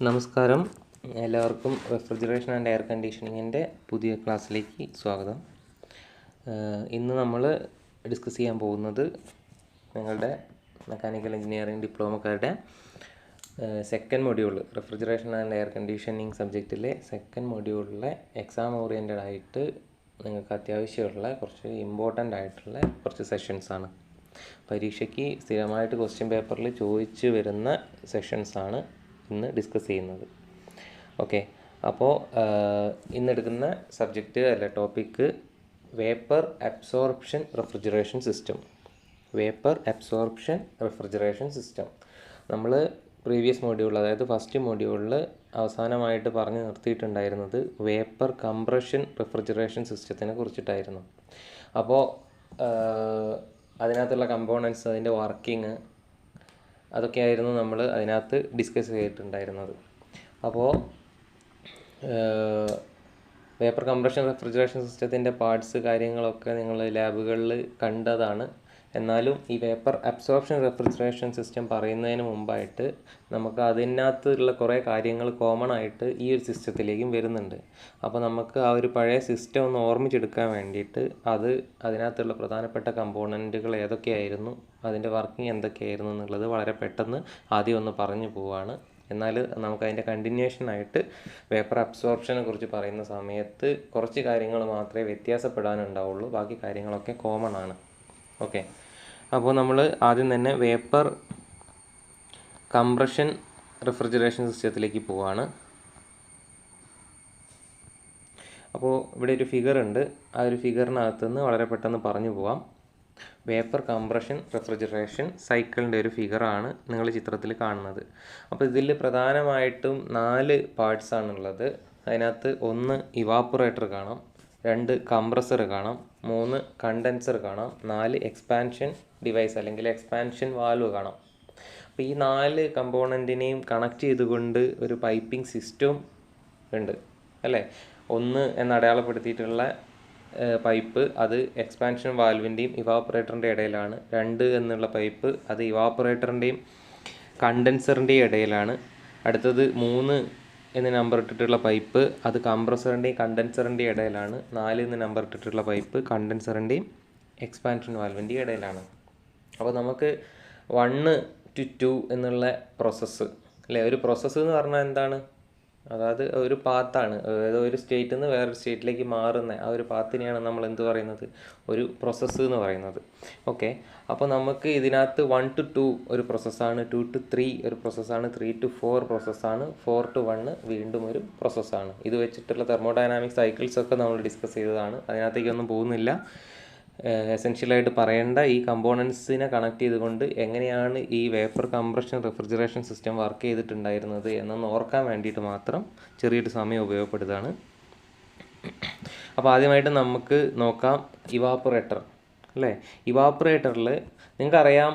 നമസ്കാരം, എല്ലാവർക്കും refrigeration and air കണ്ടീഷനിങ്ങിൻ്റെ പുതിയ ക്ലാസ്സിലേക്ക് സ്വാഗതം. ഇന്ന് നമ്മൾ ഡിസ്കസ് ചെയ്യാൻ പോകുന്നത് നിങ്ങളുടെ മെക്കാനിക്കൽ എഞ്ചിനീയറിംഗ് ഡിപ്ലോമക്കാരുടെ second module refrigeration and air conditioning സബ്ജക്റ്റിലെ സെക്കൻഡ് മൊഡ്യൂളിലെ എക്സാം ഓറിയൻറ്റഡ് ആയിട്ട് നിങ്ങൾക്ക് അത്യാവശ്യമുള്ള കുറച്ച് ഇമ്പോർട്ടൻ്റ് ആയിട്ടുള്ള കുറച്ച് സെഷൻസാണ്. പരീക്ഷയ്ക്ക് സ്ഥിരമായിട്ട് ക്വസ്റ്റ്യൻ പേപ്പറിൽ ചോദിച്ചു വരുന്ന സെഷൻസാണ് ഇന്ന് ഡിസ്കസ് ചെയ്യുന്നത്. ഓക്കെ, അപ്പോൾ ഇന്നെടുക്കുന്ന സബ്ജക്റ്റ് അല്ല topic vapour absorption refrigeration system. Vapour absorption refrigeration system നമ്മൾ പ്രീവിയസ് മൊഡ്യൂൾ, അതായത് ഫസ്റ്റ് മൊഡ്യൂളിൽ അവസാനമായിട്ട് പറഞ്ഞു നിർത്തിയിട്ടുണ്ടായിരുന്നത് വേപ്പർ കംപ്രഷൻ റെഫ്രിജറേഷൻ സിസ്റ്റത്തിനെ കുറിച്ചിട്ടായിരുന്നു. അപ്പോൾ അതിനകത്തുള്ള കമ്പോണൻസ്, അതിൻ്റെ വർക്കിംഗ്, അതൊക്കെയായിരുന്നു നമ്മൾ അതിനകത്ത് ഡിസ്കസ് ചെയ്തിട്ടുണ്ടായിരുന്നത്. അപ്പോൾ വേപ്പർ കംപ്രഷൻ റെഫ്രിജറേഷൻ സിസ്റ്റത്തിൻ്റെ പാർട്സ് കാര്യങ്ങളൊക്കെ നിങ്ങൾ ലാബുകളിൽ കണ്ടതാണ്. എന്നാലും ഈ വേപ്പർ അബ്സോർപ്ഷൻ റെഫ്രിജറേഷൻ സിസ്റ്റം പറയുന്നതിന് മുമ്പായിട്ട് നമുക്ക് അതിനകത്തുള്ള കുറേ കാര്യങ്ങൾ കോമൺ ആയിട്ട് ഈ ഒരു സിസ്റ്റത്തിലേക്കും വരുന്നുണ്ട്. അപ്പോൾ നമുക്ക് ആ ഒരു പഴയ സിസ്റ്റം ഒന്ന് ഓർമ്മിച്ചെടുക്കാൻ വേണ്ടിയിട്ട് അതിനകത്തുള്ള പ്രധാനപ്പെട്ട കമ്പോണൻറ്റുകൾ ഏതൊക്കെയായിരുന്നു, അതിൻ്റെ വർക്കിംഗ് എന്തൊക്കെയായിരുന്നു എന്നുള്ളത് വളരെ പെട്ടെന്ന് ആദ്യം ഒന്ന് പറഞ്ഞു പോവുകയാണ്. എന്നാൽ നമുക്കതിൻ്റെ കണ്ടിന്യൂഷനായിട്ട് വേപ്പർ അബ്സോർപ്ഷനെ കുറിച്ച് പറയുന്ന സമയത്ത് കുറച്ച് കാര്യങ്ങൾ മാത്രമേ വ്യത്യാസപ്പെടാനുണ്ടാവുള്ളൂ, ബാക്കി കാര്യങ്ങളൊക്കെ കോമൺ ആണ്. ഓക്കെ, അപ്പോൾ നമ്മൾ ആദ്യം തന്നെ വേപ്പർ കംപ്രഷൻ റെഫ്രിജറേഷൻ സിസ്റ്റത്തിലേക്ക് പോവാണ്. അപ്പോൾ ഇവിടെ ഒരു ഫിഗർ ഉണ്ട്, ആ ഒരു ഫിഗറിനകത്ത് നിന്ന് വളരെ പെട്ടെന്ന് പറഞ്ഞു പോവാം. വേപ്പർ കംപ്രഷൻ റെഫ്രിജറേഷൻ സൈക്കിളിൻ്റെ ഒരു ഫിഗറാണ് നിങ്ങൾ ചിത്രത്തിൽ കാണുന്നത്. അപ്പോൾ ഇതിൽ പ്രധാനമായിട്ടും 4 പാർട്സാണുള്ളത്. അതിനകത്ത് 1 ഇവാപ്പറേറ്റർ കാണാം, 2 കംപ്രസർ കാണാം, 3 കണ്ടൻസർ കാണാം, 4 എക്സ്പാൻഷൻ ഡിവൈസ് അല്ലെങ്കിൽ എക്സ്പാൻഷൻ വാൽവ് കാണാം. അപ്പോൾ ഈ 4 കമ്പോണൻറ്റിനെയും കണക്ട് ചെയ്തുകൊണ്ട് ഒരു പൈപ്പിംഗ് സിസ്റ്റവും ഉണ്ട് അല്ലേ. 1 എന്നടയാളപ്പെടുത്തിയിട്ടുള്ള പൈപ്പ് അത് എക്സ്പാൻഷൻ വാൽവിൻ്റെയും ഇവാപ്പറേറ്ററിൻ്റെ ഇടയിലാണ്. 2 എന്നുള്ള പൈപ്പ് അത് ഇവാപ്പറേറ്ററിൻ്റെയും കണ്ടൻസറിൻ്റെയും ഇടയിലാണ്. അടുത്തത് 3 എന്ന് നമ്പർ ഇട്ടിട്ടുള്ള പൈപ്പ് അത് കംപ്രസറിൻ്റെയും കണ്ടൻസറിൻ്റെയും ഇടയിലാണ്. 4 എന്ന് നമ്പർ ഇട്ടിട്ടുള്ള പൈപ്പ് കണ്ടൻസറിൻ്റെയും എക്സ്പാൻഷൻ വാൽവിൻ്റെയും ഇടയിലാണ്. അപ്പോൾ നമുക്ക് 1 to 2 എന്നുള്ള പ്രോസസ്സ് അല്ലേ. ഒരു പ്രോസസ്സ് എന്ന് പറഞ്ഞാൽ എന്താണ്? അതായത് ഒരു പാത്താണ്, അതായത് ഒരു സ്റ്റേറ്റിൽ നിന്ന് വേറൊരു സ്റ്റേറ്റിലേക്ക് മാറുന്ന ആ ഒരു പാത്തിനെയാണ് നമ്മൾ എന്ത് പറയുന്നത്? ഒരു പ്രോസസ്സ് എന്ന് പറയുന്നത്. ഓക്കെ, അപ്പോൾ നമുക്ക് ഇതിനകത്ത് 1 to 2 ഒരു പ്രോസസ്സാണ്, 2 to 3 ഒരു പ്രോസസ്സാണ്, 3 to 4 പ്രോസസ്സാണ്, 4 to 1 വീണ്ടും ഒരു പ്രോസസ്സാണ്. ഇത് വെച്ചിട്ടുള്ള തെർമോഡൈനാമിക് സൈക്കിൾസൊക്കെ നമ്മൾ ഡിസ്കസ് ചെയ്തതാണ്, അതിനകത്തേക്കൊന്നും പോകുന്നില്ല. എസെൻഷ്യലായിട്ട് പറയേണ്ട ഈ കമ്പോണൻസിനെ കണക്ട് ചെയ്തുകൊണ്ട് എങ്ങനെയാണ് ഈ vapour compression refrigeration system work ചെയ്തിട്ടുണ്ടായിരുന്നത് എന്നൊന്ന് ഓർക്കാൻ വേണ്ടിയിട്ട് മാത്രം ചെറിയൊരു സമയം ഉപയോഗപ്പെടുന്നതാണ്. അപ്പോൾ ആദ്യമായിട്ട് നമുക്ക് നോക്കാം ഇവാപ്പറേറ്റർ അല്ലേ. ഇവാപ്പറേറ്ററിൽ നിങ്ങൾക്കറിയാം,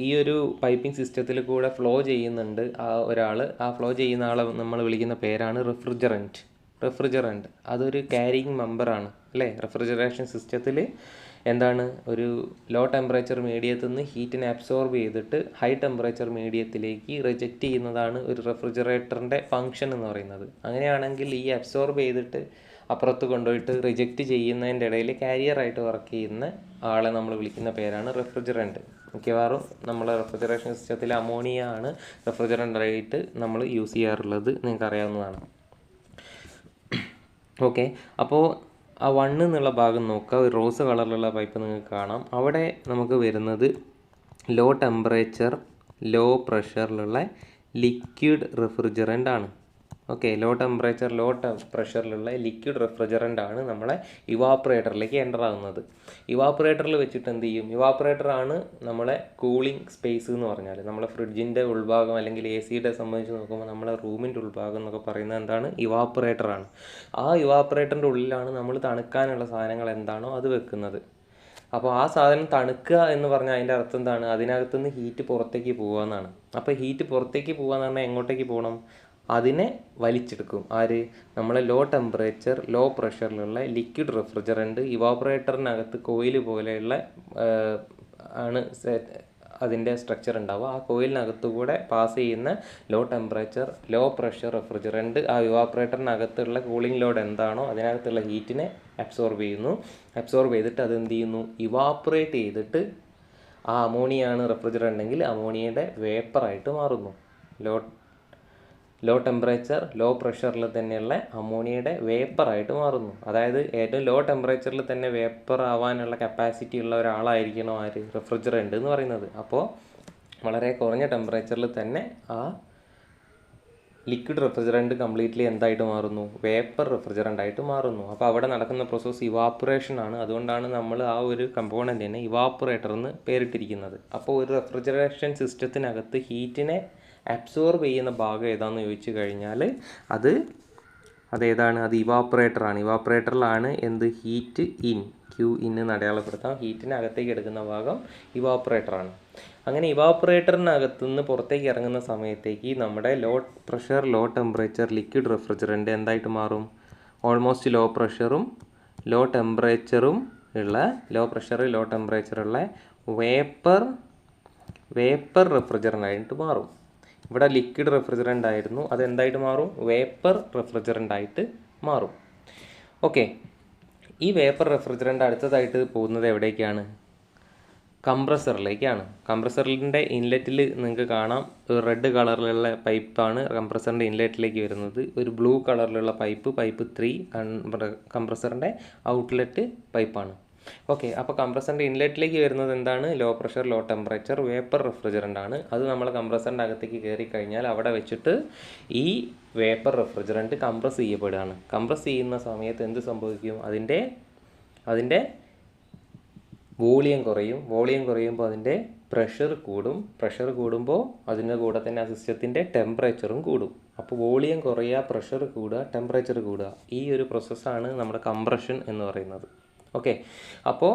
ഈ ഒരു പൈപ്പിംഗ് സിസ്റ്റത്തിൽ കൂടെ ഫ്ലോ ചെയ്യുന്നുണ്ട് ഒരാൾ. ആ ഫ്ലോ ചെയ്യുന്ന ആളെ നമ്മൾ വിളിക്കുന്ന പേരാണ് റെഫ്രിജറൻറ്റ്. അതൊരു ക്യാരിയിങ് മെമ്പറാണ് അല്ലേ. റെഫ്രിജറേഷൻ സിസ്റ്റത്തിൽ എന്താണ്, ഒരു ലോ ടെമ്പറേച്ചർ മീഡിയത്തിൽ നിന്ന് ഹീറ്റിനെ അബ്സോർബ് ചെയ്തിട്ട് ഹൈ ടെമ്പറേച്ചർ മീഡിയത്തിലേക്ക് റിജക്റ്റ് ചെയ്യുന്നതാണ് ഒരു റെഫ്രിജറേറ്ററിൻ്റെ ഫങ്ഷൻ എന്ന് പറയുന്നത്. അങ്ങനെയാണെങ്കിൽ ഈ അബ്സോർബ് ചെയ്തിട്ട് അപ്പുറത്ത് കൊണ്ടുപോയിട്ട് റിജക്റ്റ് ചെയ്യുന്നതിൻ്റെ ഇടയിൽ കാരിയറായിട്ട് വർക്ക് ചെയ്യുന്ന ആളെ നമ്മൾ വിളിക്കുന്ന പേരാണ് റെഫ്രിജറൻറ്റ്. മിക്കവാറും നമ്മൾ റെഫ്രിജറേഷൻ സിസ്റ്റത്തിൽ അമോണിയ ആണ് റെഫ്രിജറൻ്റായിട്ട് നമ്മൾ യൂസ് ചെയ്യാറുള്ളത്, നിങ്ങൾക്ക് അറിയാവുന്നതാണ്. ഓക്കെ, അപ്പോൾ ആ 1 എന്നുള്ള ഭാഗം നോക്കുക. ഒരു റോസ് കളറിലുള്ള പൈപ്പ് നിങ്ങൾക്ക് കാണാം. അവിടെ നമുക്ക് വരുന്നത് ലോ ടെമ്പറേച്ചർ ലോ പ്രഷറിലുള്ള ലിക്വിഡ് റെഫ്രിജറൻ്റ് ആണ്. ഓക്കെ, ലോ ടെമ്പറേച്ചർ ലോ പ്രഷറിലുള്ള ലിക്വിഡ് റെഫ്രിജറൻ്റ് ആണ് നമ്മളെ ഇവാപ്പറേറ്ററിലേക്ക് എൻ്റർ ആകുന്നത്. ഇവാപ്പറേറ്ററിൽ വെച്ചിട്ട് എന്ത് ചെയ്യും? ഇവാപ്പറേറ്ററാണ് നമ്മളെ കൂളിംഗ് സ്പേസ് എന്ന് പറഞ്ഞാൽ, നമ്മളെ ഫ്രിഡ്ജിൻ്റെ ഉൾഭാഗം അല്ലെങ്കിൽ AC-യുടെ സംബന്ധിച്ച് നോക്കുമ്പോൾ നമ്മളെ റൂമിൻ്റെ ഉൾഭാഗം എന്നൊക്കെ പറയുന്നത് എന്താണ്? ഇവാപ്പറേറ്ററാണ്. ആ ഇവാപ്പറേറ്ററിൻ്റെ ഉള്ളിലാണ് നമ്മൾ തണുക്കാനുള്ള സാധനങ്ങൾ എന്താണോ അത് വെക്കുന്നത്. അപ്പോൾ ആ സാധനം തണുക്കുക എന്ന് പറഞ്ഞാൽ അതിൻ്റെ അർത്ഥം എന്താണ്? അതിനകത്തുനിന്ന് ഹീറ്റ് പുറത്തേക്ക് പോകുക എന്നാണ്. അപ്പോൾ ഹീറ്റ് പുറത്തേക്ക് പോകുക എന്ന് പറഞ്ഞാൽ എങ്ങോട്ടേക്ക് പോകണം? അതിനെ വലിച്ചെടുക്കും ആര്? നമ്മളെ ലോ ടെമ്പറേച്ചർ ലോ പ്രഷറിലുള്ള ലിക്വിഡ് റെഫ്രിജറൻറ്റ് ഇവാപ്പറേറ്ററിനകത്ത് കോയിൽ പോലെയുള്ള ആണ് അതിൻ്റെ സ്ട്രക്ചർ ഉണ്ടാവുക. ആ കോയിലിനകത്തു കൂടെ പാസ് ചെയ്യുന്ന low temperature low pressure refrigerant ആ ഇവാപ്പറേറ്ററിനകത്തുള്ള കൂളിംഗ് ലോഡ് എന്താണോ അതിനകത്തുള്ള ഹീറ്റിനെ അബ്സോർബ് ചെയ്യുന്നു. അബ്സോർബ് ചെയ്തിട്ട് അത് എന്ത് ചെയ്യുന്നു, ഇവാപ്പറേറ്റ് ചെയ്തിട്ട് ആ അമോണിയാണ് റെഫ്രിജറൻ്റ് എങ്കിൽ അമോണിയയുടെ വേപ്പറായിട്ട് മാറുന്നു. ലോ ടെമ്പറേച്ചർ ലോ പ്രഷറിൽ തന്നെയുള്ള അമോണിയയുടെ വേപ്പറായിട്ട് മാറുന്നു. അതായത് ഏറ്റവും ലോ ടെമ്പറേച്ചറിൽ തന്നെ വേപ്പർ ആവാനുള്ള കപ്പാസിറ്റി ഉള്ള ഒരാളായിരിക്കണം ആര്, റെഫ്രിജറൻ്റ് എന്ന് പറയുന്നത്. അപ്പോൾ വളരെ കുറഞ്ഞ ടെമ്പറേച്ചറിൽ തന്നെ ആ ലിക്വിഡ് റെഫ്രിജറൻ്റ് കംപ്ലീറ്റ്ലി എന്തായിട്ട് മാറുന്നു, വേപ്പർ റെഫ്രിജറൻ്റ് ആയിട്ട് മാറുന്നു. അപ്പോൾ അവിടെ നടക്കുന്ന പ്രോസസ്സ് ഇവാപ്പറേഷൻ ആണ്. അതുകൊണ്ടാണ് നമ്മൾ ആ ഒരു കമ്പോണൻറ്റിനെ ഇവാപ്പറേറ്റർ എന്ന് പേരിട്ടിരിക്കുന്നത്. അപ്പോൾ ഒരു റെഫ്രിജറേഷൻ സിസ്റ്റത്തിനകത്ത് ഹീറ്റിനെ അബ്സോർബ് ചെയ്യുന്ന ഭാഗം ഏതാണെന്ന് ചോദിച്ചു കഴിഞ്ഞാൽ അതേതാണ്, അത് ഇവാപ്പറേറ്ററാണ്. ഇവാപ്പറേറ്ററിലാണ് എന്ത്, ഹീറ്റ് ഇൻ, ക്യൂ ഇൻ എന്ന് അടയാളപ്പെടുത്താം. ഹീറ്റിന് അകത്തേക്ക് എടുക്കുന്ന ഭാഗം ഇവാപ്പറേറ്ററാണ്. അങ്ങനെ ഇവാപ്പറേറ്ററിനകത്തു നിന്ന് പുറത്തേക്ക് ഇറങ്ങുന്ന സമയത്തേക്ക് നമ്മുടെ low pressure low temperature liquid refrigerant എന്തായിട്ട് മാറും, ഓൾമോസ്റ്റ് ലോ പ്രഷറും ലോ ടെമ്പറേച്ചറും ഉള്ള ലോ പ്രഷർ ലോ ടെമ്പറേച്ചറുള്ള വേപ്പർ റെഫ്രിജറൻ്റ് ആയിട്ട് മാറും. ഇവിടെ ലിക്വിഡ് റെഫ്രിജറൻ്റ് ആയിരുന്നു, അതെന്തായിട്ട് മാറും, വേപ്പർ റെഫ്രിജറൻ്റ് ആയിട്ട് മാറും. ഓക്കെ, ഈ വേപ്പർ റെഫ്രിജറൻ്റ് അടുത്തതായിട്ട് പോകുന്നത് എവിടേക്കാണ്, കംപ്രസറിലേക്കാണ്. കംപ്രസറിൻ്റെ ഇൻലെറ്റിൽ നിങ്ങൾക്ക് കാണാം റെഡ് കളറിലുള്ള പൈപ്പാണ് കംപ്രസറിൻ്റെ ഇൻലെറ്റിലേക്ക് വരുന്നത്. ഒരു ബ്ലൂ കളറിലുള്ള പൈപ്പ് 3 കംപ്രസറിൻ്റെ ഔട്ട്ലെറ്റ് പൈപ്പാണ്. ഓക്കെ, അപ്പോൾ കംപ്രസറിൻ്റെ ഇൻലെറ്റിലേക്ക് വരുന്നത് എന്താണ്, low pressure low temperature vapour refrigerant ആണ്. അത് നമ്മൾ കംപ്രസറിൻ്റെ അകത്തേക്ക് കയറി കഴിഞ്ഞാൽ അവിടെ വെച്ചിട്ട് ഈ വേപ്പർ റെഫ്രിജറൻ്റ് കംപ്രസ് ചെയ്യപ്പെടുകയാണ്. കംപ്രസ് ചെയ്യുന്ന സമയത്ത് എന്ത് സംഭവിക്കും, അതിൻ്റെ വോളിയം കുറയും. വോളിയം കുറയുമ്പോൾ അതിൻ്റെ പ്രഷർ കൂടും. പ്രഷർ കൂടുമ്പോൾ അതിൻ്റെ കൂടെ തന്നെ ആ സിസ്റ്റത്തിൻ്റെ ടെമ്പറേച്ചറും കൂടും. അപ്പോൾ വോളിയം കുറയുക, പ്രഷർ കൂടുക, ടെമ്പറേച്ചർ കൂടുക. ഈ ഒരു പ്രോസസ്സാണ് നമ്മുടെ കംപ്രഷൻ എന്ന് പറയുന്നത്. ഓക്കെ, അപ്പോൾ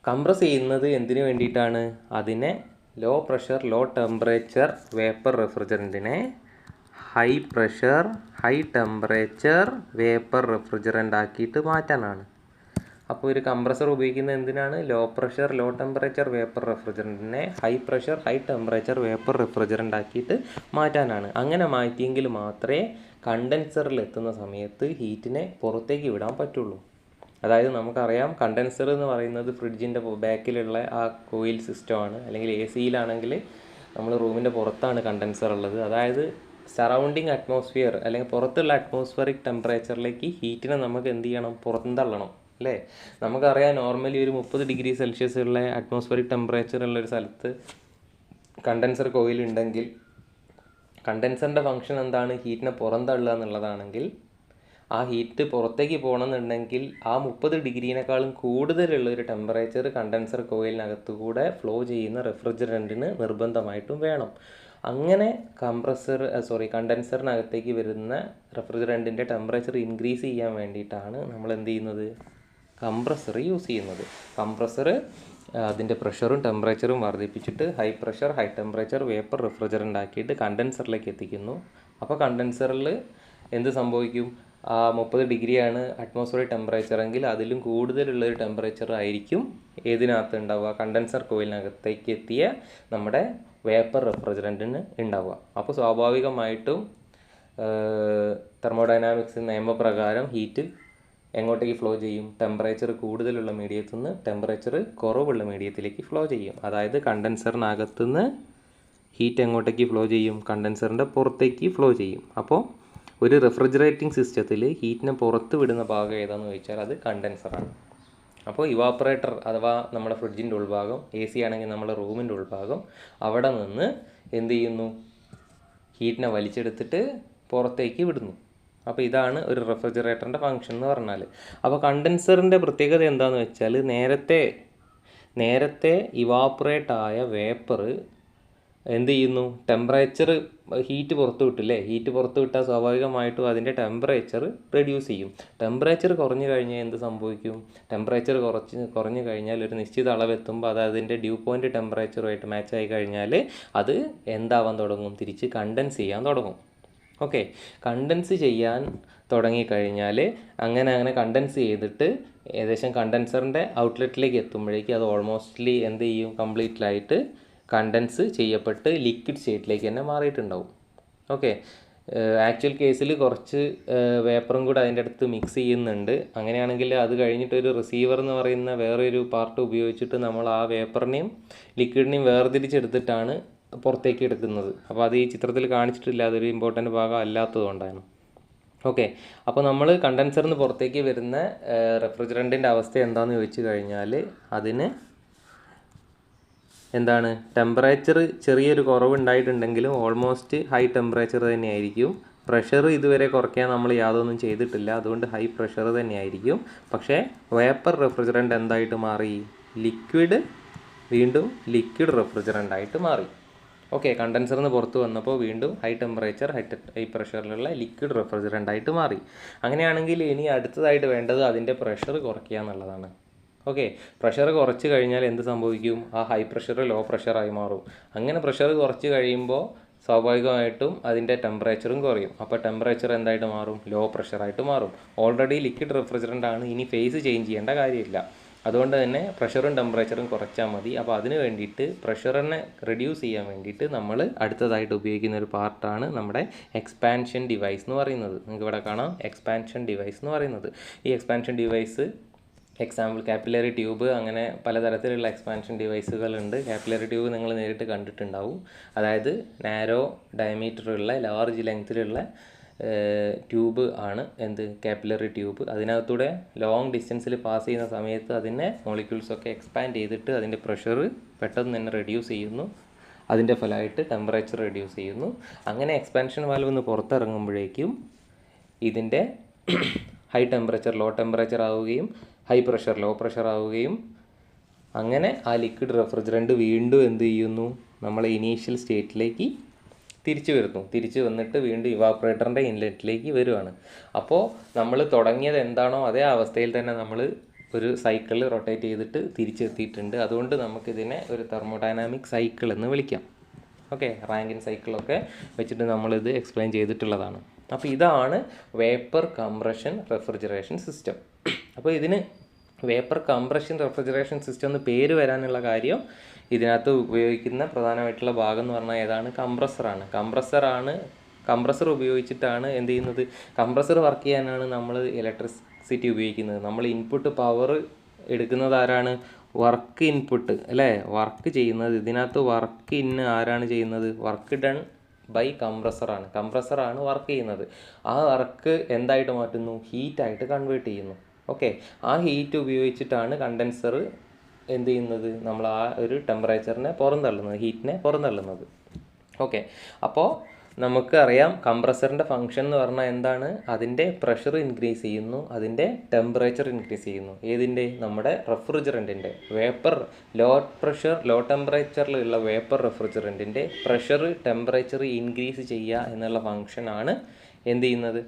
കംപ്രസ് ചെയ്യുന്നത് എന്തിനു വേണ്ടിയിട്ടാണ്, അതിനെ low pressure low temperature vapour റെഫ്രിജറൻറ്റിനെ high pressure high temperature vapour refrigerant ആക്കിയിട്ട് മാറ്റാനാണ്. അപ്പോൾ ഒരു കംപ്രസർ ഉപയോഗിക്കുന്നത് എന്തിനാണ്, low pressure low temperature vapour റെഫ്രിജറൻറ്റിനെ high pressure high temperature vapour refrigerant ആക്കിയിട്ട് മാറ്റാനാണ്. അങ്ങനെ മാറ്റിയെങ്കിൽ മാത്രമേ കണ്ടൻസറിൽ എത്തുന്ന സമയത്ത് ഹീറ്റിനെ പുറത്തേക്ക് വിടാൻ പറ്റുള്ളൂ. അതായത് നമുക്കറിയാം കണ്ടൻസർ എന്ന് പറയുന്നത് ഫ്രിഡ്ജിൻ്റെ ബാക്കിലുള്ള ആ കോയിൽ സിസ്റ്റമാണ്. അല്ലെങ്കിൽ എ സിയിലാണെങ്കിൽ നമ്മൾ റൂമിൻ്റെ പുറത്താണ് കണ്ടൻസർ ഉള്ളത്. അതായത് സറൗണ്ടിങ് അറ്റ്മോസ്ഫിയർ അല്ലെങ്കിൽ പുറത്തുള്ള അറ്റ്മോസ്ഫിയറിക് ടെമ്പറേച്ചറിലേക്ക് ഹീറ്റിനെ നമുക്ക് എന്ത് ചെയ്യണം, പുറന്തള്ളണം അല്ലേ. നമുക്കറിയാം നോർമലി ഒരു 30 ഡിഗ്രി സെൽഷ്യസ് ഉള്ള അറ്റ്മോസ്ഫിയറിക് ടെമ്പറേച്ചർ ഉള്ളൊരു സ്ഥലത്ത് കണ്ടൻസർ കോയിൽ ഉണ്ടെങ്കിൽ കണ്ടൻസറിൻ്റെ ഫംഗ്ഷൻ എന്താണ്, ഹീറ്റിനെ പുറന്തള്ളുക എന്നുള്ളതാണെങ്കിൽ ആ ഹീറ്റ് പുറത്തേക്ക് പോകണമെന്നുണ്ടെങ്കിൽ ആ 30 ഡിഗ്രീനേക്കാളും കൂടുതലുള്ള ഒരു ടെമ്പറേച്ചർ കണ്ടൻസർ കോയിലിനകത്തു കൂടെ ഫ്ലോ ചെയ്യുന്ന റെഫ്രിജറൻറ്റിന് നിർബന്ധമായിട്ടും വേണം. അങ്ങനെ കണ്ടൻസറിനകത്തേക്ക് വരുന്ന റെഫ്രിജറൻറ്റിൻ്റെ ടെമ്പറേച്ചർ ഇൻക്രീസ് ചെയ്യാൻ വേണ്ടിയിട്ടാണ് നമ്മൾ എന്ത് ചെയ്യുന്നത്, കംപ്രസർ യൂസ് ചെയ്യുന്നത്. കംപ്രസർ അതിൻ്റെ പ്രഷറും ടെമ്പറേച്ചറും വർദ്ധിപ്പിച്ചിട്ട് high pressure high temperature vapour refrigerant ആക്കിയിട്ട് കണ്ടൻസറിലേക്ക് എത്തിക്കുന്നു. അപ്പോൾ കണ്ടൻസറിൽ എന്ത് സംഭവിക്കും, ആ 30 ഡിഗ്രിയാണ് അറ്റ്മോസ്ഫിയറിക് ടെമ്പറേച്ചർ എങ്കിൽ അതിലും കൂടുതലുള്ളൊരു ടെമ്പറേച്ചർ ആയിരിക്കും ഏതിനകത്ത് ഉണ്ടാവുക, കണ്ടൻസർ കോയിലിനകത്തേക്ക് എത്തിയ നമ്മുടെ വേപ്പർ റെഫ്രിജറൻറ്റിന് ഉണ്ടാവുക. അപ്പോൾ സ്വാഭാവികമായിട്ടും തെർമോഡൈനാമിക്സ് നിയമപ്രകാരം ഹീറ്റ് എങ്ങോട്ടേക്ക് ഫ്ലോ ചെയ്യും, ടെമ്പറേച്ചർ കൂടുതലുള്ള മീഡിയത്തിൽ നിന്ന് ടെമ്പറേച്ചർ കുറവുള്ള മീഡിയത്തിലേക്ക് ഫ്ലോ ചെയ്യും. അതായത് കണ്ടൻസറിനകത്തുനിന്ന് ഹീറ്റ് എങ്ങോട്ടേക്ക് ഫ്ലോ ചെയ്യും, കണ്ടൻസറിൻ്റെ പുറത്തേക്ക് ഫ്ലോ ചെയ്യും. അപ്പോൾ ഒരു റെഫ്രിജറേറ്റിംഗ് സിസ്റ്റത്തിൽ ഹീറ്റിനെ പുറത്ത് വിടുന്ന ഭാഗം ഏതാണെന്ന് ചോദിച്ചാൽ അത് കണ്ടൻസറാണ്. അപ്പോൾ ഇവാപ്പറേറ്റർ അഥവാ നമ്മുടെ ഫ്രിഡ്ജിൻ്റെ ഉൾഭാഗം, എ സി ആണെങ്കിൽ നമ്മുടെ റൂമിൻ്റെ ഉൾഭാഗം, അവിടെ നിന്ന് എന്ത് ചെയ്യുന്നു, ഹീറ്റിനെ വലിച്ചെടുത്തിട്ട് പുറത്തേക്ക് വിടുന്നു. അപ്പോൾ ഇതാണ് ഒരു റെഫ്രിജറേറ്ററിൻ്റെ ഫംഗ്ഷൻ എന്ന് പറഞ്ഞാൽ. അപ്പോൾ കണ്ടൻസറിൻ്റെ പ്രത്യേകത എന്താണെന്ന് വെച്ചാൽ നേരത്തെ ഇവാപ്പറേറ്റ് ആയ വേപ്പർ എന്ത് ചെയ്യുന്നു, ടെമ്പറേച്ചർ ഹീറ്റ് പുറത്ത് വിട്ടില്ലേ, ഹീറ്റ് പുറത്ത് വിട്ടാൽ സ്വാഭാവികമായിട്ടും അതിൻ്റെ ടെമ്പറേച്ചർ റെഡ്യൂസ് ചെയ്യും. ടെമ്പറേച്ചർ കുറഞ്ഞു കഴിഞ്ഞാൽ എന്ത് സംഭവിക്കും, ടെമ്പറേച്ചർ കുറഞ്ഞു കഴിഞ്ഞാൽ ഒരു നിശ്ചിത അളവെത്തുമ്പോൾ അത് അതിൻ്റെ ഡ്യൂ പോയിൻ്റ് ടെമ്പറേച്ചറുമായിട്ട് മാച്ച് ആയി കഴിഞ്ഞാൽ അത് എന്താവാൻ തുടങ്ങും, തിരിച്ച് കണ്ടൻസ് ചെയ്യാൻ തുടങ്ങും. ഓക്കെ, കണ്ടൻസ് ചെയ്യാൻ തുടങ്ങിക്കഴിഞ്ഞാൽ അങ്ങനെ കണ്ടൻസ് ചെയ്തിട്ട് ഏകദേശം കണ്ടൻസറിൻ്റെ ഔട്ട്ലെറ്റിലേക്ക് എത്തുമ്പോഴേക്കും അത് ഓൾമോസ്റ്റ്ലി എന്ത് ചെയ്യും, കംപ്ലീറ്റ്ലായിട്ട് കണ്ടൻസ് ചെയ്യപ്പെട്ട് ലിക്വിഡ് സ്റ്റേറ്റിലേക്ക് തന്നെ മാറിയിട്ടുണ്ടാവും. ഓക്കെ, ആക്ച്വൽ കേസിൽ കുറച്ച് വേപ്പറും കൂടെ അതിൻ്റെ അടുത്ത് മിക്സ് ചെയ്യുന്നുണ്ട്. അങ്ങനെയാണെങ്കിൽ അത് കഴിഞ്ഞിട്ട് ഒരു റിസീവർ എന്ന് പറയുന്ന വേറൊരു പാർട്ട് ഉപയോഗിച്ചിട്ട് നമ്മൾ ആ വേപ്പറിനെയും ലിക്വിഡിനെയും വേർതിരിച്ചെടുത്തിട്ടാണ് പുറത്തേക്ക് എടുക്കുന്നത്. അപ്പോൾ അത് ഈ ചിത്രത്തിൽ കാണിച്ചിട്ടില്ല, അതൊരു ഇമ്പോർട്ടൻ്റ് ഭാഗം അല്ലാത്തതുകൊണ്ടാണ്. ഓക്കെ, അപ്പോൾ നമ്മൾ കണ്ടൻസറിൽ നിന്ന് പുറത്തേക്ക് വരുന്ന റെഫ്രിജറൻറ്റിൻ്റെ അവസ്ഥ എന്താണെന്ന് ചോദിച്ചു കഴിഞ്ഞാൽ അതിന് എന്താണ്, ടെമ്പറേച്ചർ ചെറിയൊരു കുറവുണ്ടായിട്ടുണ്ടെങ്കിലും ഓൾമോസ്റ്റ് ഹൈ ടെമ്പറേച്ചർ തന്നെയായിരിക്കും. പ്രഷർ ഇതുവരെ കുറയ്ക്കാൻ നമ്മൾ യാതൊന്നും ചെയ്തിട്ടില്ല, അതുകൊണ്ട് ഹൈ പ്രഷർ തന്നെയായിരിക്കും. പക്ഷേ വേപ്പർ റെഫ്രിജറൻറ്റ് എന്തായിട്ട് മാറി? ലിക്വിഡ് വീണ്ടും ലിക്വിഡ് റെഫ്രിജറൻ്റ് ആയിട്ട് മാറി. ഓക്കെ, കണ്ടൻസറിൽ നിന്ന് പുറത്ത് വന്നപ്പോൾ വീണ്ടും ഹൈ ടെമ്പറേച്ചർ ഹൈ പ്രഷറിലുള്ള ലിക്വിഡ് റെഫ്രിജറൻ്റ് ആയിട്ട് മാറി. അങ്ങനെയാണെങ്കിൽ ഇനി അടുത്തതായിട്ട് വേണ്ടത് അതിൻ്റെ പ്രഷർ കുറയ്ക്കുക എന്നുള്ളതാണ്. ഓക്കെ, പ്രഷർ കുറച്ച് കഴിഞ്ഞാൽ എന്ത് സംഭവിക്കും? ആ ഹൈ പ്രഷർ ലോ പ്രഷറായി മാറും. അങ്ങനെ പ്രഷർ കുറച്ച് കഴിയുമ്പോൾ സ്വാഭാവികമായിട്ടും അതിൻ്റെ ടെമ്പറേച്ചറും കുറയും. അപ്പോൾ ടെമ്പറേച്ചർ എന്തായിട്ട് മാറും? ലോ പ്രഷറായിട്ട് മാറും. ഓൾറെഡി ലിക്വിഡ് റെഫ്രിജറൻ്റ് ആണ്, ഇനി ഫേസ് ചേഞ്ച് ചെയ്യേണ്ട കാര്യമില്ല. അതുകൊണ്ട് തന്നെ പ്രഷറും ടെമ്പറേച്ചറും കുറച്ചാൽ മതി. അപ്പോൾ അതിന് വേണ്ടിയിട്ട് പ്രഷറിനെ റെഡ്യൂസ് ചെയ്യാൻ വേണ്ടിയിട്ട് നമ്മൾ അടുത്തതായിട്ട് ഉപയോഗിക്കുന്ന ഒരു പാർട്ടാണ് നമ്മുടെ എക്സ്പാൻഷൻ ഡിവൈസ് എന്ന് പറയുന്നത്. നിങ്ങൾക്ക് ഇവിടെ കാണാം എക്സ്പാൻഷൻ ഡിവൈസ് എന്ന് പറയുന്നത്. ഈ expansion device example capillary tube, അങ്ങനെ പലതരത്തിലുള്ള എക്സ്പാൻഷൻ ഡിവൈസുകളുണ്ട്. കാപ്പിലറി ട്യൂബ് നിങ്ങൾ നേരിട്ട് കണ്ടിട്ടുണ്ടാവും. അതായത് നാരോ ഡയമീറ്ററുള്ള ലാർജ് ലെങ്ത്തിലുള്ള ട്യൂബ് ആണ് എന്ത്, കാപ്പിലറി ട്യൂബ്. അതിനകത്തൂടെ ലോങ് ഡിസ്റ്റൻസിൽ പാസ് ചെയ്യുന്ന സമയത്ത് അതിനെ മോളിക്യൂൾസൊക്കെ എക്സ്പാൻഡ് ചെയ്തിട്ട് അതിൻ്റെ പ്രഷർ പെട്ടെന്ന് തന്നെ റെഡ്യൂസ് ചെയ്യുന്നു. അതിൻ്റെ ഫലമായിട്ട് ടെമ്പറേച്ചർ റെഡ്യൂസ് ചെയ്യുന്നു. അങ്ങനെ എക്സ്പാൻഷൻ വാൽവ് നിന്ന് പുറത്തിറങ്ങുമ്പോഴേക്കും ഇതിൻ്റെ ഹൈ ടെമ്പറേച്ചർ ലോ ടെമ്പറേച്ചർ ആവുകയും ഹൈ പ്രഷർ ലോ പ്രഷർ ആവുകയും അങ്ങനെ ആ ലിക്വിഡ് റെഫ്രിജറൻറ്റ് വീണ്ടും എന്ത് ചെയ്യുന്നു? നമ്മളെ ഇനീഷ്യൽ സ്റ്റേറ്റിലേക്ക് തിരിച്ചു വരുന്നു. തിരിച്ചു വന്നിട്ട് വീണ്ടും ഇവാപ്പറേറ്ററിൻ്റെ ഇൻലെറ്റിലേക്ക് വരുവാണ്. അപ്പോൾ നമ്മൾ തുടങ്ങിയത് എന്താണോ അതേ അവസ്ഥയിൽ തന്നെ നമ്മൾ ഒരു സൈക്കിൾ റൊട്ടേറ്റ് ചെയ്തിട്ട് തിരിച്ചെത്തിയിട്ടുണ്ട്. അതുകൊണ്ട് നമുക്കിതിനെ ഒരു തെർമോഡൈനാമിക് സൈക്കിൾ എന്ന് വിളിക്കാം. ഓക്കെ, റാങ്കിൻ സൈക്കിളൊക്കെ വെച്ചിട്ട് നമ്മളിത് എക്സ്പ്ലെയിൻ ചെയ്തിട്ടുള്ളതാണ്. അപ്പോൾ ഇതാണ് വേപ്പർ കംപ്രഷൻ റെഫ്രിജറേഷൻ സിസ്റ്റം. അപ്പോൾ ഇതിന് വേപ്പർ കംപ്രഷൻ റെഫ്രിജറേഷൻ സിസ്റ്റം എന്ന് പേര് വരാനുള്ള കാര്യം, ഇതിനകത്ത് ഉപയോഗിക്കുന്ന പ്രധാനമായിട്ടുള്ള ഭാഗം എന്ന് പറഞ്ഞാൽ ഏതാണ്? കംപ്രസറാണ്. കംപ്രസർ ഉപയോഗിച്ചിട്ടാണ് എന്ത് ചെയ്യുന്നത്? കംപ്രസർ വർക്ക് ചെയ്യാനാണ് നമ്മൾ ഇലക്ട്രിസിറ്റി ഉപയോഗിക്കുന്നത്. നമ്മൾ ഇൻപുട്ട് പവർ എടുക്കുന്നത് ആരാണ്? വർക്ക് ഇൻപുട്ട് അല്ലേ, വർക്ക് ചെയ്യുന്നത്. ഇതിനകത്ത് വർക്ക് ആരാണ് ചെയ്യുന്നത്? വർക്ക് ഡൺ ബൈ കംപ്രസറാണ്. കംപ്രസറാണ് വർക്ക് ചെയ്യുന്നത്. ആ വർക്ക് എന്തായിട്ട് മാറ്റുന്നു? ഹീറ്റായിട്ട് കൺവേർട്ട് ചെയ്യുന്നു. ഓക്കെ, ആ ഹീറ്റ് ഉപയോഗിച്ചിട്ടാണ് കണ്ടൻസർ എന്ത് ചെയ്യുന്നത്? നമ്മൾ ആ ഒരു ടെമ്പറേച്ചറിനെ പുറന്തള്ളുന്നത്, ഹീറ്റിനെ പുറന്തള്ളുന്നത്. ഓക്കെ, അപ്പോൾ നമുക്ക് അറിയാം കംപ്രസറിൻ്റെ ഫംഗ്ഷൻ എന്ന് പറഞ്ഞാൽ എന്താണ്? അതിൻ്റെ പ്രഷർ ഇൻക്രീസ് ചെയ്യുന്നു, അതിൻ്റെ ടെമ്പറേച്ചർ ഇൻക്രീസ് ചെയ്യുന്നു. ഏതിൻ്റെ? നമ്മുടെ റെഫ്രിജറൻറ്റിൻ്റെ. വേപ്പർ ലോ പ്രഷർ ലോ ടെമ്പറേച്ചറിലുള്ള വേപ്പർ റെഫ്രിജറൻറ്റിൻ്റെ പ്രഷർ ടെമ്പറേച്ചർ ഇൻക്രീസ് ചെയ്യുക എന്നുള്ള ഫംഗ്ഷനാണ് എന്ത് ചെയ്യുന്നത്?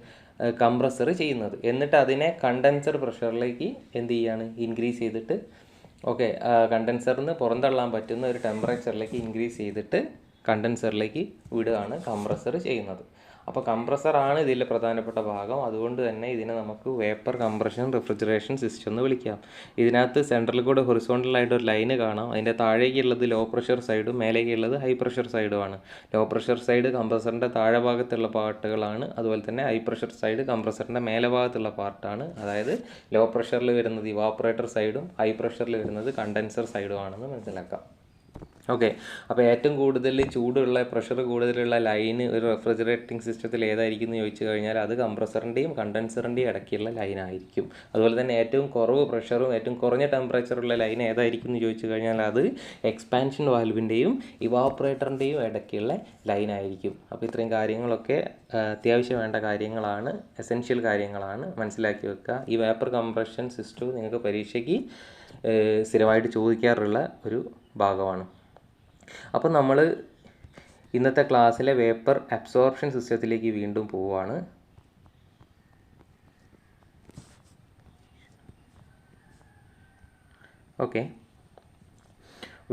കംപ്രസർ ചെയ്യുന്നത്. എന്നിട്ട് അതിനെ കണ്ടൻസർ പ്രഷറിലേക്ക് എന്ത് ചെയ്യാണ്? ഇൻക്രീസ് ചെയ്തിട്ട് ഓക്കെ, കണ്ടൻസറിൽ നിന്ന് പുറന്തള്ളാൻ പറ്റുന്ന ഒരു ടെമ്പറേച്ചറിലേക്ക് ഇൻക്രീസ് ചെയ്തിട്ട് കണ്ടൻസറിലേക്ക് വിടുകയാണ് കംപ്രസർ ചെയ്യുന്നത്. അപ്പോൾ കംപ്രസറാണ് ഇതിലെ പ്രധാനപ്പെട്ട ഭാഗം. അതുകൊണ്ട് തന്നെ ഇതിനെ നമുക്ക് വേപ്പർ കംപ്രഷൻ റെഫ്രിജറേഷൻ സിസ്റ്റം എന്ന് വിളിക്കാം. ഇതിനകത്ത് സെൻട്രൽ കൂടെ ഹൊറിസോണ്ടലായിട്ട് ഒരു ലൈന് കാണാം. അതിൻ്റെ താഴേക്കുള്ളത് ലോ പ്രഷർ സൈഡും മേലേക്കുള്ളത് ഹൈ പ്രഷർ സൈഡുമാണ്. ലോ പ്രഷർ സൈഡ് കംപ്രസറിൻ്റെ താഴെ ഭാഗത്തുള്ള പാർട്ടുകളാണ്. അതുപോലെ തന്നെ ഹൈ പ്രഷർ സൈഡ് കംപ്രസറിൻ്റെ മേലെ ഭാഗത്തുള്ള പാർട്ടാണ്. അതായത് ലോ പ്രഷറിൽ വരുന്നത് ഇവാപ്പറേറ്റർ സൈഡും ഹൈ പ്രഷറിൽ വരുന്നത് കണ്ടൻസർ സൈഡും ആണെന്ന് മനസ്സിലാക്കാം. ഓക്കെ, അപ്പോൾ ഏറ്റവും കൂടുതൽ ചൂടുള്ള പ്രഷർ കൂടുതലുള്ള ലൈന് ഒരു റെഫ്രിജറേറ്റിംഗ് സിസ്റ്റത്തിൽ ഏതായിരിക്കും എന്ന് ചോദിച്ചു കഴിഞ്ഞാൽ അത് കംപ്രസറിൻ്റെയും കണ്ടൻസറിൻ്റെയും ഇടയ്ക്കുള്ള ലൈനായിരിക്കും. അതുപോലെ തന്നെ ഏറ്റവും കുറവ് പ്രഷറും ഏറ്റവും കുറഞ്ഞ ടെമ്പറേച്ചറുള്ള ലൈൻ ഏതായിരിക്കും എന്ന് ചോദിച്ചു കഴിഞ്ഞാൽ അത് എക്സ്പാൻഷൻ വാൽവിൻ്റെയും ഇവാപ്പറേറ്ററിൻ്റെയും ഇടയ്ക്കുള്ള ലൈനായിരിക്കും. അപ്പോൾ ഇത്രയും കാര്യങ്ങളൊക്കെ അത്യാവശ്യം വേണ്ട കാര്യങ്ങളാണ്, എസെൻഷ്യൽ കാര്യങ്ങളാണ്, മനസ്സിലാക്കി വെക്കുക. ഈ വേപ്പർ കംപ്രഷൻ സിസ്റ്റം നിങ്ങൾക്ക് പരീക്ഷയ്ക്ക് സ്ഥിരമായിട്ട് ചോദിക്കാറുള്ള ഒരു ഭാഗമാണ്. അപ്പോൾ നമ്മൾ ഇന്നത്തെ ക്ലാസ്സിലെ വേപ്പർ അബ്സോർപ്ഷൻ സിസ്റ്റത്തിലേക്ക് വീണ്ടും പോവുകയാണ്. Okay,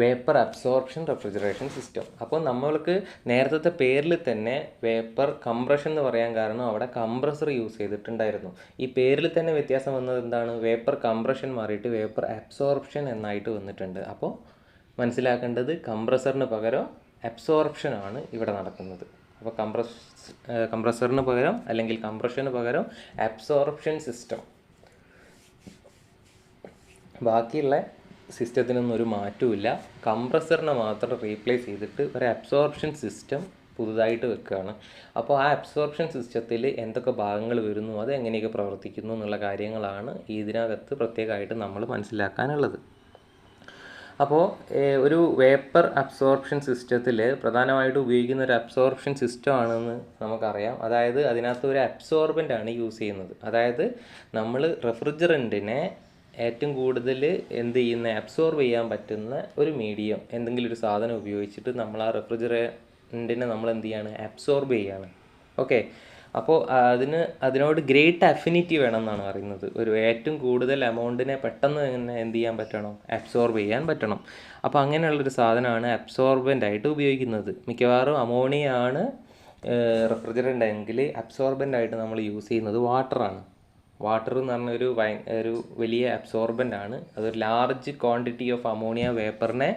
vapour absorption refrigeration system. അപ്പോൾ നമ്മൾക്ക് നേരത്തെ പേരിൽ തന്നെ വേപ്പർ കംപ്രഷൻ എന്ന് പറയാൻ കാരണം അവിടെ കംപ്രസർ യൂസ് ചെയ്തിട്ടുണ്ടായിരുന്നു. ഈ പേരിൽ തന്നെ വ്യത്യാസം വന്നത് എന്താണ്? വേപ്പർ കംപ്രഷൻ മാറിയിട്ട് വേപ്പർ അബ്സോർപ്ഷൻ എന്നായിട്ട് വന്നിട്ടുണ്ട്. അപ്പോൾ മനസ്സിലാക്കേണ്ടത് കംപ്രസറിന് പകരം അബ്സോർപ്ഷനാണ് ഇവിടെ നടക്കുന്നത്. അപ്പോൾ കംപ്രസറിന് പകരം അല്ലെങ്കിൽ കംപ്രഷന് പകരം അബ്സോർപ്ഷൻ സിസ്റ്റം. ബാക്കിയുള്ള സിസ്റ്റത്തിനൊന്നും ഒരു മാറ്റമില്ല. കംപ്രസറിനെ മാത്രം റീപ്ലേസ് ചെയ്തിട്ട് ഒരു അബ്സോർപ്ഷൻ സിസ്റ്റം പുതുതായിട്ട് വെക്കുകയാണ്. അപ്പോൾ ആ അബ്സോർപ്ഷൻ സിസ്റ്റത്തിൽ എന്തൊക്കെ ഭാഗങ്ങൾ വരുന്നു, അത് എങ്ങനെയൊക്കെ പ്രവർത്തിക്കുന്നു എന്നുള്ള കാര്യങ്ങളാണ് ഇതിനകത്ത് പ്രത്യേകമായിട്ട് നമ്മൾ മനസ്സിലാക്കാനുള്ളത്. അപ്പോൾ ഒരു വേപ്പർ അബ്സോർപ്ഷൻ സിസ്റ്റത്തിൽ പ്രധാനമായിട്ട് ഉപയോഗിക്കുന്ന ഒരു അബ്സോർപ്ഷൻ സിസ്റ്റം ആണെന്ന് നമുക്കറിയാം. അതായത് അതിനകത്ത് ഒരു അബ്സോർബൻ്റ് ആണ് യൂസ് ചെയ്യുന്നത്. അതായത് നമ്മൾ റെഫ്രിജറൻറ്റിനെ ഏറ്റവും കൂടുതൽ എന്ത് ചെയ്യുന്ന അബ്സോർബ് ചെയ്യാൻ പറ്റുന്ന ഒരു മീഡിയം, എന്തെങ്കിലും ഒരു സാധനം ഉപയോഗിച്ചിട്ട് നമ്മൾ ആ റെഫ്രിജറൻറ്റിനെ നമ്മൾ എന്ത് ചെയ്യാണ്, അബ്സോർബ് ചെയ്യാണ്. ഓക്കെ, അപ്പോൾ അതിനോട് ഗ്രേറ്റ് അഫിനിറ്റി വേണം എന്നാണ് പറയുന്നത്. ഒരു ഏറ്റവും കൂടുതൽ എമൗണ്ടിനെ പെട്ടെന്ന് തന്നെ എന്ത് ചെയ്യാൻ പറ്റണം, അബ്സോർബ് ചെയ്യാൻ പറ്റണം. അപ്പോൾ അങ്ങനെയുള്ളൊരു സാധനമാണ് അബ്സോർബൻ്റ് ആയിട്ട് ഉപയോഗിക്കുന്നത്. മിക്കവാറും അമോണിയ ആണ് റെഫ്രിജറൻ്റ് എങ്കിൽ അബ്സോർബൻ്റ് ആയിട്ട് നമ്മൾ യൂസ് ചെയ്യുന്നത് വാട്ടറാണ്. വാട്ടർ എന്ന് പറഞ്ഞ ഒരു വലിയ അബ്സോർബൻ്റ് ആണ്. അതൊരു ലാർജ് ക്വാണ്ടിറ്റി ഓഫ് അമോണിയ വേപ്പറിനെ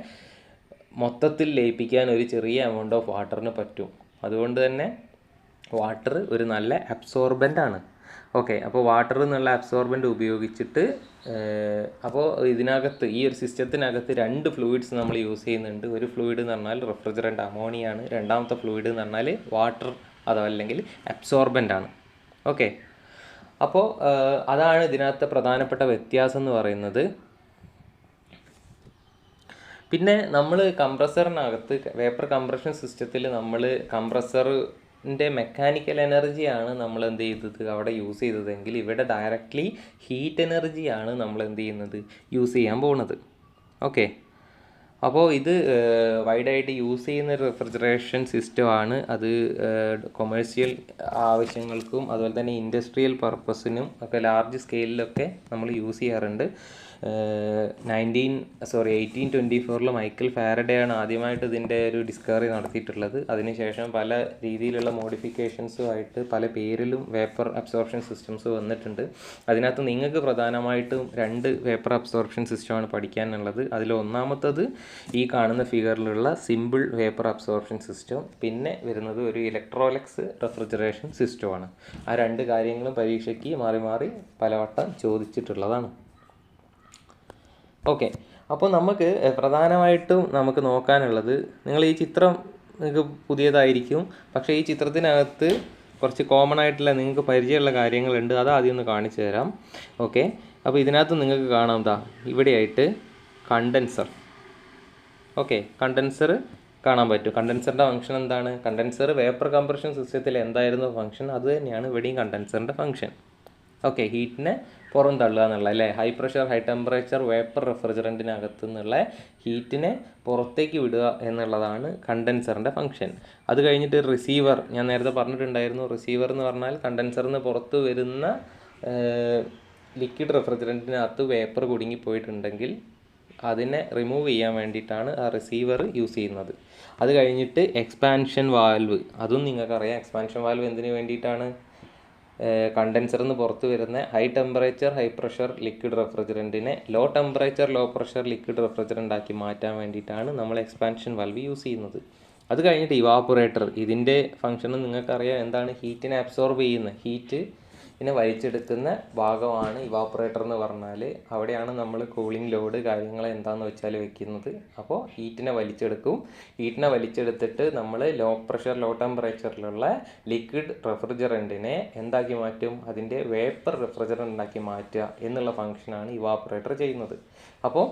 മൊത്തത്തിൽ ലയിപ്പിക്കാൻ ഒരു ചെറിയ എമൗണ്ട് ഓഫ് വാട്ടറിന് പറ്റും. അതുകൊണ്ട് തന്നെ വാട്ടർ ഒരു നല്ല അബ്സോർബൻ്റ് ആണ്. ഓക്കെ, അപ്പോൾ വാട്ടർ എന്നുള്ള അബ്സോർബൻ്റ് ഉപയോഗിച്ചിട്ട് അപ്പോൾ ഇതിനകത്ത് ഈ ഒരു സിസ്റ്റത്തിനകത്ത് 2 ഫ്ലൂയിഡ്സ് നമ്മൾ യൂസ് ചെയ്യുന്നുണ്ട്. ഒരു ഫ്ലൂയിഡ് എന്ന് പറഞ്ഞാൽ റെഫ്രിജറൻ്റ് അമോണിയാണ്. രണ്ടാമത്തെ ഫ്ലൂയിഡ് എന്ന് പറഞ്ഞാൽ വാട്ടർ അതല്ലെങ്കിൽ അബ്സോർബൻ്റ് ആണ്. ഓക്കെ, അപ്പോൾ അതാണ് ഇതിനകത്ത് പ്രധാനപ്പെട്ട വ്യത്യാസം എന്ന് പറയുന്നത്. പിന്നെ നമ്മൾ കംപ്രസറിനകത്ത് വേപ്പർ കംപ്രഷൻ സിസ്റ്റത്തിൽ നമ്മൾ കംപ്രസറിൻ്റെ മെക്കാനിക്കൽ എനർജിയാണ് നമ്മൾ എന്ത് ചെയ്തത് അവിടെ യൂസ് ചെയ്തതെങ്കിൽ ഇവിടെ ഡയറക്റ്റ്ലി ഹീറ്റ് എനർജിയാണ് നമ്മൾ എന്ത് ചെയ്യുന്നത് യൂസ് ചെയ്യാൻ പോകുന്നത്. ഓക്കെ, അപ്പോൾ ഇത് വൈഡായിട്ട് യൂസ് ചെയ്യുന്ന ഒരു റെഫ്രിജറേഷൻ സിസ്റ്റമാണ്. അത് കൊമേഴ്സ്യൽ ആവശ്യങ്ങൾക്കും അതുപോലെ തന്നെ ഇൻഡസ്ട്രിയൽ പർപ്പസിനും ഒക്കെ ലാർജ് സ്കെയിലിലൊക്കെ നമ്മൾ യൂസ് ചെയ്യാറുണ്ട്. 1824 മൈക്കൽ ഫാരഡേ ആണ് ആദ്യമായിട്ട് ഇതിൻ്റെ ഒരു ഡിസ്കവറി നടത്തിയിട്ടുള്ളത്. അതിനുശേഷം പല രീതിയിലുള്ള മോഡിഫിക്കേഷൻസുമായിട്ട് പല പേരിലും വേപ്പർ അബ്സോർപ്ഷൻ സിസ്റ്റംസ് വന്നിട്ടുണ്ട്. അതിനകത്ത് നിങ്ങൾക്ക് പ്രധാനമായിട്ടും 2 വേപ്പർ അബ്സോർപ്ഷൻ സിസ്റ്റമാണ് പഠിക്കാനുള്ളത്. അതിൽ ഒന്നാമത്തത് ഈ കാണുന്ന ഫിഗറിലുള്ള സിമ്പിൾ വേപ്പർ അബ്സോർപ്ഷൻ സിസ്റ്റം, പിന്നെ വരുന്നത് ഒരു ഇലക്ട്രോലെക്സ് റെഫ്രിജറേഷൻ സിസ്റ്റമാണ്. ആ 2 കാര്യങ്ങളും പരീക്ഷയ്ക്ക് മാറി മാറി പലവട്ടം ചോദിച്ചിട്ടുള്ളതാണ്. ഓക്കെ, അപ്പോൾ നമുക്ക് പ്രധാനമായിട്ടും നമുക്ക് നോക്കാനുള്ളത്, നിങ്ങൾ ഈ ചിത്രം നിങ്ങൾക്ക് പുതിയതായിരിക്കും, പക്ഷേ ഈ ചിത്രത്തിനകത്ത് കുറച്ച് കോമൺ ആയിട്ടുള്ള നിങ്ങൾക്ക് പരിചയമുള്ള കാര്യങ്ങളുണ്ട്. അത് ആദ്യം ഒന്ന് കാണിച്ചു തരാം. ഓക്കെ, അപ്പോൾ ഇതിനകത്ത് നിങ്ങൾക്ക് കാണാം ഇവിടെയായിട്ട് കണ്ടൻസർ. ഓക്കെ, കണ്ടൻസർ കാണാൻ പറ്റും. കണ്ടൻസറിൻ്റെ ഫംഗ്ഷൻ എന്താണ്? കണ്ടൻസർ വേപ്പർ കംപ്രഷൻ സിസ്റ്റത്തിൽ എന്തായിരുന്നു ഫംഗ്ഷൻ, അത് തന്നെയാണ് ഇവിടെയും കണ്ടൻസറിൻ്റെ ഫംഗ്ഷൻ. ഓക്കെ, ഹീറ്റിനെ പുറം തള്ളുക എന്നുള്ള അല്ലേ, high pressure high temperature vapour റെഫ്രിജറൻറ്റിനകത്ത് നിന്നുള്ള ഹീറ്റിനെ പുറത്തേക്ക് വിടുക എന്നുള്ളതാണ് കണ്ടൻസറിൻ്റെ ഫംഗ്ഷൻ. അത് കഴിഞ്ഞിട്ട് റിസീവർ, ഞാൻ നേരത്തെ പറഞ്ഞിട്ടുണ്ടായിരുന്നു, റിസീവർ എന്ന് പറഞ്ഞാൽ കണ്ടൻസറിൽ നിന്ന് പുറത്ത് വരുന്ന ലിക്വിഡ് റെഫ്രിജറൻറ്റിനകത്ത് വേപ്പർ കുടുങ്ങിപ്പോയിട്ടുണ്ടെങ്കിൽ അതിനെ റിമൂവ് ചെയ്യാൻ വേണ്ടിയിട്ടാണ് ആ റിസീവർ യൂസ് ചെയ്യുന്നത്. അത് കഴിഞ്ഞിട്ട് എക്സ്പാൻഷൻ വാൽവ്, അതും നിങ്ങൾക്കറിയാം. എക്സ്പാൻഷൻ വാൽവ് എന്തിനു വേണ്ടിയിട്ടാണ്? കണ്ടൻസറിൽ നിന്ന് പുറത്ത് വരുന്ന high temperature high pressure liquid റെഫ്രിജറൻറ്റിനെ low temperature low pressure liquid refrigerant ആക്കി മാറ്റാൻ വേണ്ടിയിട്ടാണ് നമ്മൾ എക്സ്പാൻഷൻ വാൽവ് യൂസ് ചെയ്യുന്നത്. അത് കഴിഞ്ഞിട്ട് ഇവാപ്പറേറ്റർ, ഇതിൻ്റെ ഫംഗ്ഷനും നിങ്ങൾക്കറിയാം. എന്താണ്? ഹീറ്റിനെ അബ്സോർബ് ചെയ്യുന്ന, ഹീറ്റിനെ വലിച്ചെടുക്കുന്ന ഭാഗമാണ് ഇവാപ്പറേറ്റർ എന്ന് പറഞ്ഞാൽ. അവിടെയാണ് നമ്മൾ കൂളിംഗ് ലോഡ് കാര്യങ്ങൾ എന്താണെന്ന് വെച്ചാൽ വെക്കുന്നത്. അപ്പോൾ ഹീറ്റിനെ വലിച്ചെടുക്കും. ഹീറ്റിനെ വലിച്ചെടുത്തിട്ട് നമ്മൾ ലോ പ്രഷർ ലോ ടെമ്പറേച്ചറിലുള്ള ലിക്വിഡ് റെഫ്രിജറൻറ്റിനെ എന്താക്കി മാറ്റും? അതിൻ്റെ വേപ്പർ റെഫ്രിജറൻ്റ് ആക്കി മാറ്റുക എന്നുള്ള ഫംഗ്ഷനാണ് ഇവാപ്പറേറ്റർ ചെയ്യുന്നത്. അപ്പോൾ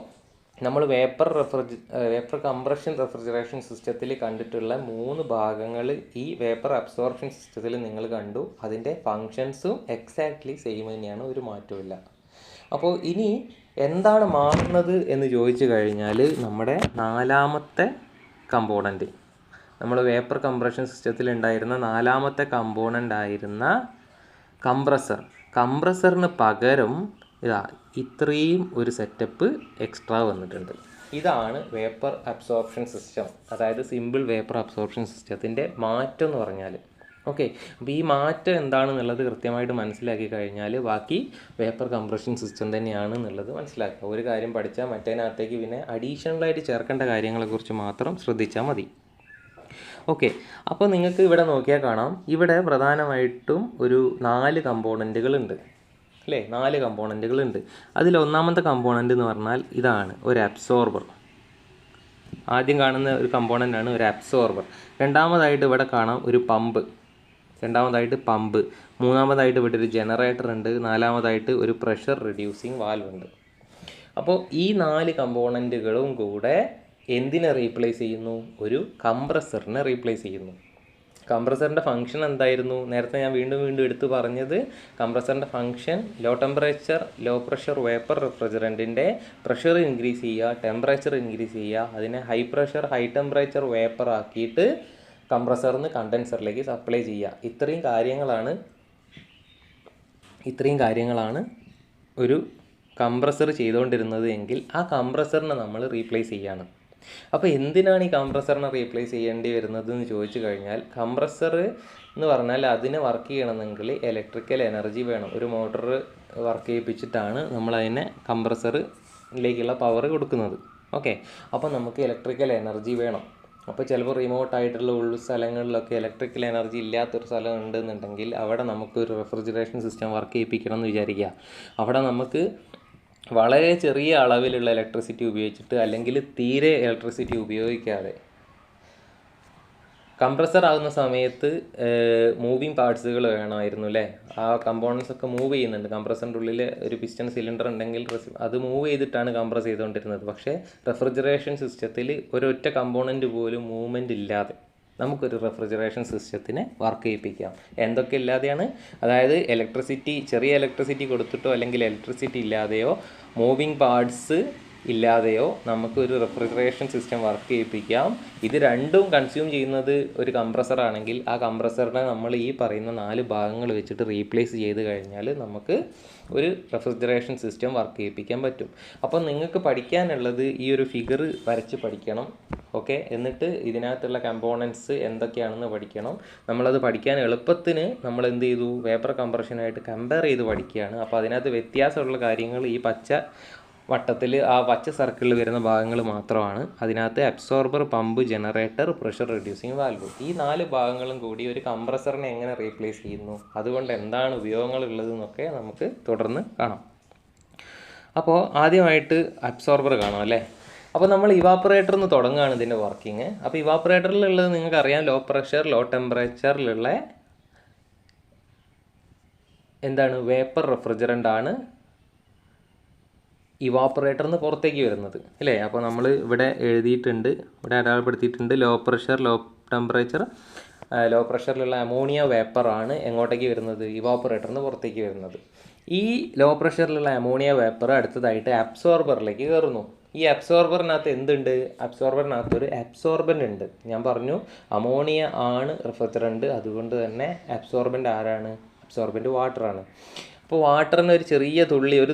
നമ്മൾ വേപ്പർ കംപ്രഷൻ റെഫ്രിജറേഷൻ സിസ്റ്റത്തിൽ കണ്ടിട്ടുള്ള 3 ഭാഗങ്ങൾ ഈ വേപ്പർ അബ്സോർപ്ഷൻ സിസ്റ്റത്തിൽ നിങ്ങൾ കണ്ടു. അതിൻ്റെ ഫങ്ഷൻസും എക്സാക്ട്ലി സെയിം തന്നെയാണ്, ഒരു മാറ്റമില്ല. അപ്പോൾ ഇനി എന്താണ് മാറുന്നത് എന്ന് ചോദിച്ചു കഴിഞ്ഞാൽ നമ്മുടെ 4ാമത്തെ കമ്പോണൻറ്റ്, നമ്മൾ വേപ്പർ കംപ്രഷൻ സിസ്റ്റത്തിൽ ഉണ്ടായിരുന്ന 4ാമത്തെ കമ്പോണൻ്റ് ആയിരുന്ന കംപ്രസറിന് പകരം ഇത്രയും ഒരു സെറ്റപ്പ് എക്സ്ട്രാ വന്നിട്ടുണ്ട്. ഇതാണ് വേപ്പർ അബ്സോർപ്ഷൻ സിസ്റ്റം, അതായത് സിമ്പിൾ വേപ്പർ അബ്സോർപ്ഷൻ സിസ്റ്റത്തിൻ്റെ മാറ്റം എന്ന് പറഞ്ഞാൽ. ഓക്കെ, അപ്പോൾ ഈ മാറ്റം എന്താണെന്നുള്ളത് കൃത്യമായിട്ട് മനസ്സിലാക്കി കഴിഞ്ഞാൽ ബാക്കി വേപ്പർ കംപ്രഷൻ സിസ്റ്റം തന്നെയാണ് എന്നുള്ളത് മനസ്സിലാക്കുക. ഒരു കാര്യം പഠിച്ചാൽ മറ്റേതിനകത്തേക്ക് പിന്നെ അഡീഷണലായിട്ട് ചേർക്കേണ്ട കാര്യങ്ങളെക്കുറിച്ച് മാത്രം ശ്രദ്ധിച്ചാൽ മതി. ഓക്കെ, അപ്പോൾ നിങ്ങൾക്ക് ഇവിടെ നോക്കിയാൽ കാണാം, ഇവിടെ പ്രധാനമായിട്ടും ഒരു 4 കമ്പോണൻറ്റുകളുണ്ട് അല്ലേ? 4 കമ്പോണൻറ്റുകളുണ്ട്. അതിൽ ഒന്നാമത്തെ കമ്പോണൻ്റ് എന്ന് പറഞ്ഞാൽ ഇതാണ്, ഒരു അബ്സോർബർ. ആദ്യം കാണുന്ന ഒരു കമ്പോണൻ്റാണ് ഒരു അബ്സോർബർ. രണ്ടാമതായിട്ട് ഇവിടെ കാണാം ഒരു പമ്പ്. മൂന്നാമതായിട്ട് ഇവിടെ ഒരു ജനറേറ്റർ ഉണ്ട്. നാലാമതായിട്ട് ഒരു പ്രഷർ റിഡ്യൂസിങ് വാൽവ് ഉണ്ട്. അപ്പോൾ ഈ 4 കമ്പോണൻറ്റുകളും കൂടെ എന്തിനെ റീപ്ലേസ് ചെയ്യുന്നു? ഒരു കംപ്രസറിനെ റീപ്ലേസ് ചെയ്യുന്നു. കംപ്രസറിൻ്റെ ഫംഗ്ഷൻ എന്തായിരുന്നു? നേരത്തെ ഞാൻ വീണ്ടും എടുത്ത് പറഞ്ഞത്, കംപ്രസറിൻ്റെ function low temperature low pressure vapour റെഫ്രിജറൻറ്റിൻ്റെ പ്രഷർ ഇൻക്രീസ് ചെയ്യുക, ടെമ്പറേച്ചർ ഇൻക്രീസ് ചെയ്യുക, അതിനെ high pressure high temperature vapour ആക്കിയിട്ട് കംപ്രസറിൽ നിന്ന് കണ്ടൻസറിലേക്ക് സപ്ലൈ ചെയ്യുക. ഇത്രയും കാര്യങ്ങളാണ് ഒരു കംപ്രസർ ചെയ്തുകൊണ്ടിരുന്നത് എങ്കിൽ ആ കംപ്രസറിനെ നമ്മൾ റീപ്ലേസ് ചെയ്യാണ്. അപ്പോൾ എന്തിനാണ് ഈ കംപ്രസറിനെ റീപ്ലേസ് ചെയ്യേണ്ടി വരുന്നത് എന്ന് ചോദിച്ചു കഴിഞ്ഞാൽ, കംപ്രസർ എന്ന് പറഞ്ഞാൽ അതിനെ വർക്ക് ചെയ്യണമെങ്കിൽ ഇലക്ട്രിക്കൽ എനർജി വേണം. ഒരു മോട്ടർ വർക്ക് ചെയ്യിപ്പിച്ചിട്ടാണ് നമ്മളതിനെ കംപ്രസറിലേക്കുള്ള പവർ കൊടുക്കുന്നത്. ഓക്കെ, അപ്പോൾ നമുക്ക് ഇലക്ട്രിക്കൽ എനർജി വേണം. അപ്പോൾ ചിലപ്പോൾ റിമോട്ടായിട്ടുള്ള സ്ഥലങ്ങളിലൊക്കെ ഇലക്ട്രിക്കൽ എനർജി ഇല്ലാത്തൊരു സ്ഥലം ഉണ്ടെന്നുണ്ടെങ്കിൽ അവിടെ നമുക്കൊരു റെഫ്രിജറേഷൻ സിസ്റ്റം വർക്ക് ചെയ്യിപ്പിക്കണം എന്ന് വിചാരിക്കുക. അവിടെ നമുക്ക് വളരെ ചെറിയ അളവിലുള്ള ഇലക്ട്രിസിറ്റി ഉപയോഗിച്ചിട്ട്, അല്ലെങ്കിൽ തീരെ ഇലക്ട്രിസിറ്റി ഉപയോഗിക്കാതെ, കംപ്രസർ ആകുന്ന സമയത്ത് മൂവിങ് പാർട്സുകൾ വേണമായിരുന്നു അല്ലേ? ആ കമ്പോണൻസ് ഒക്കെ മൂവ് ചെയ്യുന്നുണ്ട്. കംപ്രസറിൻ്റെ ഉള്ളിൽ ഒരു പിസ്റ്റൺ സിലിണ്ടർ ഉണ്ടെങ്കിൽ അത് മൂവ് ചെയ്തിട്ടാണ് കംപ്രസ് ചെയ്തുകൊണ്ടിരുന്നത്. പക്ഷേ റെഫ്രിജറേഷൻ സിസ്റ്റത്തിൽ ഒരൊറ്റ കമ്പോണൻറ്റ് പോലും മൂവ്മെൻറ്റ് ഇല്ലാതെ നമുക്കൊരു റെഫ്രിജറേഷൻ സിസ്റ്റത്തിനെ വർക്ക് ചെയ്യിപ്പിക്കാം. എന്തൊക്കെ ഇല്ലാതെയാണ്? അതായത് ചെറിയ ഇലക്ട്രിസിറ്റി കൊടുത്തിട്ടോ അല്ലെങ്കിൽ ഇലക്ട്രിസിറ്റി ഇല്ലാതെയോ മൂവിങ് പാർട്സ് ഇല്ലാതെയോ നമുക്കൊരു റെഫ്രിജറേഷൻ സിസ്റ്റം വർക്ക് ചെയ്യിപ്പിക്കാം. ഇത് രണ്ടും കൺസ്യൂം ചെയ്യുന്നത് ഒരു കംപ്രസറാണെങ്കിൽ ആ കംപ്രസറിനെ നമ്മൾ ഈ പറയുന്ന 4 ഭാഗങ്ങൾ വെച്ചിട്ട് റീപ്ലേസ് ചെയ്ത് കഴിഞ്ഞാൽ നമുക്ക് ഒരു റെഫ്രിജറേഷൻ സിസ്റ്റം വർക്ക് ചെയ്യിപ്പിക്കാൻ പറ്റും. അപ്പോൾ നിങ്ങൾക്ക് പഠിക്കാനുള്ളത് ഈ ഒരു ഫിഗർ വരച്ച് പഠിക്കണം. ഓക്കെ, എന്നിട്ട് ഇതിനകത്തുള്ള കമ്പോണൻസ് എന്തൊക്കെയാണെന്ന് പഠിക്കണം. നമ്മളത് പഠിക്കാൻ എളുപ്പത്തിന് നമ്മൾ എന്ത് ചെയ്തു? വേപ്പർ കംപ്രഷനായിട്ട് കമ്പയർ ചെയ്ത് പഠിക്കുകയാണ്. അപ്പോൾ അതിനകത്ത് വ്യത്യാസമുള്ള കാര്യങ്ങൾ ഈ പച്ച വട്ടത്തിൽ, ആ പച്ച സർക്കിളിൽ വരുന്ന ഭാഗങ്ങൾ മാത്രമാണ്. അതിനകത്ത് absorber, pump, generator, pressure reducing valve, ഈ 4 ഭാഗങ്ങളും കൂടി ഒരു കംപ്രസറിനെ എങ്ങനെ റീപ്ലേസ് ചെയ്യുന്നു, അതുകൊണ്ട് എന്താണ് ഉപയോഗങ്ങളുള്ളതെന്നൊക്കെ നമുക്ക് തുടർന്ന് കാണാം. അപ്പോൾ ആദ്യമായിട്ട് അബ്സോർബർ കാണാം അല്ലേ? അപ്പോൾ നമ്മൾ ഇവാപ്പറേറ്ററിൽ നിന്ന് തുടങ്ങുകയാണ് ഇതിൻ്റെ വർക്കിംഗ്. അപ്പോൾ ഇവാപ്പറേറ്ററിലുള്ളത് നിങ്ങൾക്കറിയാം, ലോ പ്രഷർ ലോ ടെമ്പറേച്ചറിലുള്ള എന്താണ്? വേപ്പർ റെഫ്രിജറൻ്റ് ആണ് ഇവാപ്പറേറ്ററിൽ നിന്ന് പുറത്തേക്ക് വരുന്നത് അല്ലേ? അപ്പോൾ നമ്മൾ ഇവിടെ എഴുതിയിട്ടുണ്ട്, ഇവിടെ അടയാളപ്പെടുത്തിയിട്ടുണ്ട്, low pressure low temperature low പ്രഷറിലുള്ള അമോണിയ വേപ്പറാണ് എങ്ങോട്ടേക്ക് വരുന്നത്? ഇവാപ്പറേറ്ററിൽ നിന്ന് പുറത്തേക്ക് വരുന്നത്. ഈ ലോ പ്രഷറിലുള്ള അമോണിയ വേപ്പർ അടുത്തതായിട്ട് അബ്സോർബറിലേക്ക് കയറുന്നു. ഈ അബ്സോർബറിനകത്ത് എന്തുണ്ട്? അബ്സോർബറിനകത്ത് ഒരു അബ്സോർബൻ്റ് ഉണ്ട്. ഞാൻ പറഞ്ഞു അമോണിയ ആണ് റെഫ്രിജറൻ്റ്, അതുകൊണ്ട് തന്നെ അബ്സോർബൻ്റ് ആരാണ്? അബ്സോർബൻ്റ് വാട്ടറാണ്. അപ്പോൾ വാട്ടറിന് ഒരു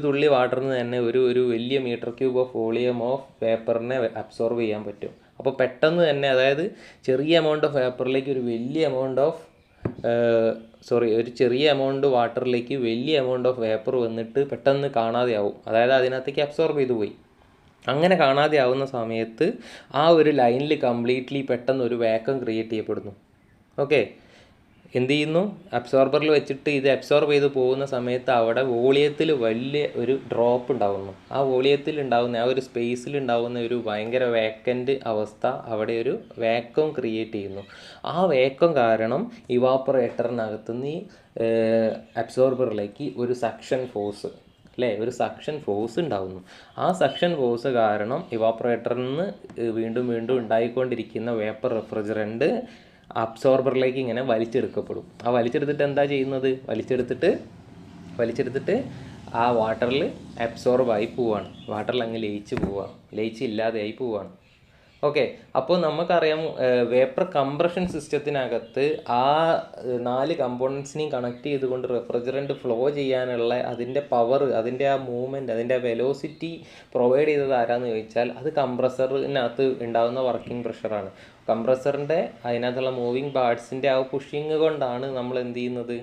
തുള്ളി വാട്ടറിന് തന്നെ ഒരു വലിയ metre cube of volume of വേപ്പറിനെ അബ്സോർബ് ചെയ്യാൻ പറ്റും. അപ്പോൾ പെട്ടെന്ന് തന്നെ, അതായത് ചെറിയ എമൗണ്ട് ഓഫ് വേപ്പറിലേക്ക് ഒരു ചെറിയ എമൗണ്ട് വാട്ടറിലേക്ക് വലിയ എമൗണ്ട് ഓഫ് വേപ്പർ വന്നിട്ട് പെട്ടെന്ന് കാണാതെയാവും. അതായത് അതിനകത്തേക്ക് അബ്സോർബ് ചെയ്തു പോയി. അങ്ങനെ കാണാതെ ആവുന്ന സമയത്ത് ആ ഒരു ലൈനിൽ കംപ്ലീറ്റ്ലി പെട്ടെന്ന് ഒരു വാക്വം ക്രിയേറ്റ് ചെയ്യപ്പെടുന്നു. ഓക്കെ, എന്ത് ചെയ്യുന്നു? അബ്സോർബറിൽ വെച്ചിട്ട് ഇത് അബ്സോർബ് ചെയ്ത് പോകുന്ന സമയത്ത് അവിടെ വോളിയത്തിൽ വലിയ ഒരു ഡ്രോപ്പ് ഉണ്ടാകുന്നു. ആ വോളിയത്തിൽ ഉണ്ടാകുന്ന, ആ ഒരു സ്പേസിൽ ഉണ്ടാകുന്ന ഒരു ഭയങ്കര വേക്കൻ്റ് അവസ്ഥ അവിടെ ഒരു വാക്വം ക്രിയേറ്റ് ചെയ്യുന്നു. ആ വാക്വം കാരണം ഇവാപ്പറേറ്ററിനകത്തുനിന്ന് ഈ അബ്സോർബറിലേക്ക് ഒരു സക്ഷൻ ഫോഴ്സ് ഒരു സക്ഷൻ ഫോഴ്സ് ഉണ്ടാകുന്നു. ആ സക്ഷൻ ഫോഴ്സ് കാരണം ഇവാപ്പറേറ്ററിൽ നിന്ന് വീണ്ടും ഉണ്ടായിക്കൊണ്ടിരിക്കുന്ന വേപ്പർ റെഫ്രിജറൻ്റ് അബ്സോർബറിലേക്ക് ഇങ്ങനെ വലിച്ചെടുക്കപ്പെടും. ആ വലിച്ചെടുത്തിട്ട് എന്താ ചെയ്യുന്നത്? വലിച്ചെടുത്തിട്ട് ആ വാട്ടറിൽ അബ്സോർബായി പോവുകയാണ്. വാട്ടറിൽ അങ്ങ് ലയിച്ചില്ലാതെയായി പോവുകയാണ്. ഓക്കെ, അപ്പോൾ നമുക്കറിയാം വേപ്പർ കംപ്രഷൻ സിസ്റ്റത്തിനകത്ത് ആ 4 കമ്പോണൻസിനെയും കണക്ട് ചെയ്തുകൊണ്ട് റെഫ്രിജറൻറ്റ് ഫ്ലോ ചെയ്യാനുള്ള അതിൻ്റെ പവർ, അതിൻ്റെ ആ മൂവ്മെൻറ്റ്, അതിൻ്റെ ആ വെലോസിറ്റി പ്രൊവൈഡ് ചെയ്തത് ആരാന്ന് ചോദിച്ചാൽ അത് കംപ്രസറിനകത്ത് ഉണ്ടാകുന്ന വർക്കിംഗ് പ്രഷറാണ്. കംപ്രസറിൻ്റെ അതിനകത്തുള്ള മൂവിങ് പാർട്സിൻ്റെ ആ പുഷിങ് കൊണ്ടാണ് നമ്മൾ എന്ത് ചെയ്യുന്നത്,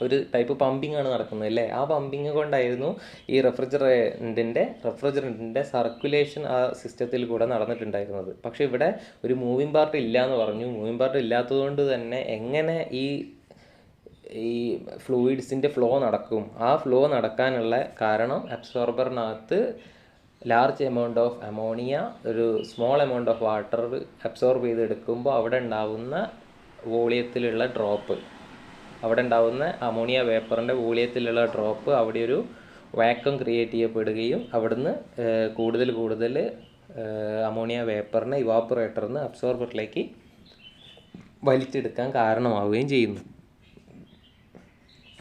ഒരു ടൈപ്പ് പമ്പിങ് ആണ് നടക്കുന്നത് അല്ലേ. ആ പമ്പിങ് കൊണ്ടായിരുന്നു ഈ റെഫ്രിജറൻറ്റിൻ്റെ സർക്കുലേഷൻ ആ സിസ്റ്റത്തിൽ കൂടെ നടന്നിട്ടുണ്ടായിരുന്നത്. പക്ഷേ ഇവിടെ ഒരു മൂവിങ് പാർട്ട് ഇല്ല എന്ന് പറഞ്ഞു. മൂവിങ് പാർട്ട് ഇല്ലാത്തതുകൊണ്ട് തന്നെ എങ്ങനെ ഈ ഫ്ലൂയിഡ്സിൻ്റെ ഫ്ലോ നടക്കും? ആ ഫ്ലോ നടക്കാനുള്ള കാരണം അബ്സോർബറിനകത്ത് ലാർജ് എമൗണ്ട് ഓഫ് അമോണിയ ഒരു small amount of water absorb ചെയ്തെടുക്കുമ്പോൾ അവിടെ ഉണ്ടാവുന്ന വോളിയത്തിലുള്ള ഡ്രോപ്പ്, അവിടെ ഉണ്ടാവുന്ന അമോണിയ വേപ്പറിൻ്റെ വോളിയത്തിലുള്ള ഡ്രോപ്പ് അവിടെ ഒരു വാക്വം ക്രിയേറ്റ് ചെയ്യപ്പെടുകയും അവിടുന്ന് കൂടുതൽ അമോണിയ വേപ്പറിനെ ഇവാപ്പറേറ്ററിൽ നിന്ന് അബ്സോർബറിലേക്ക് വലിച്ചെടുക്കാൻ കാരണമാവുകയും ചെയ്യുന്നു.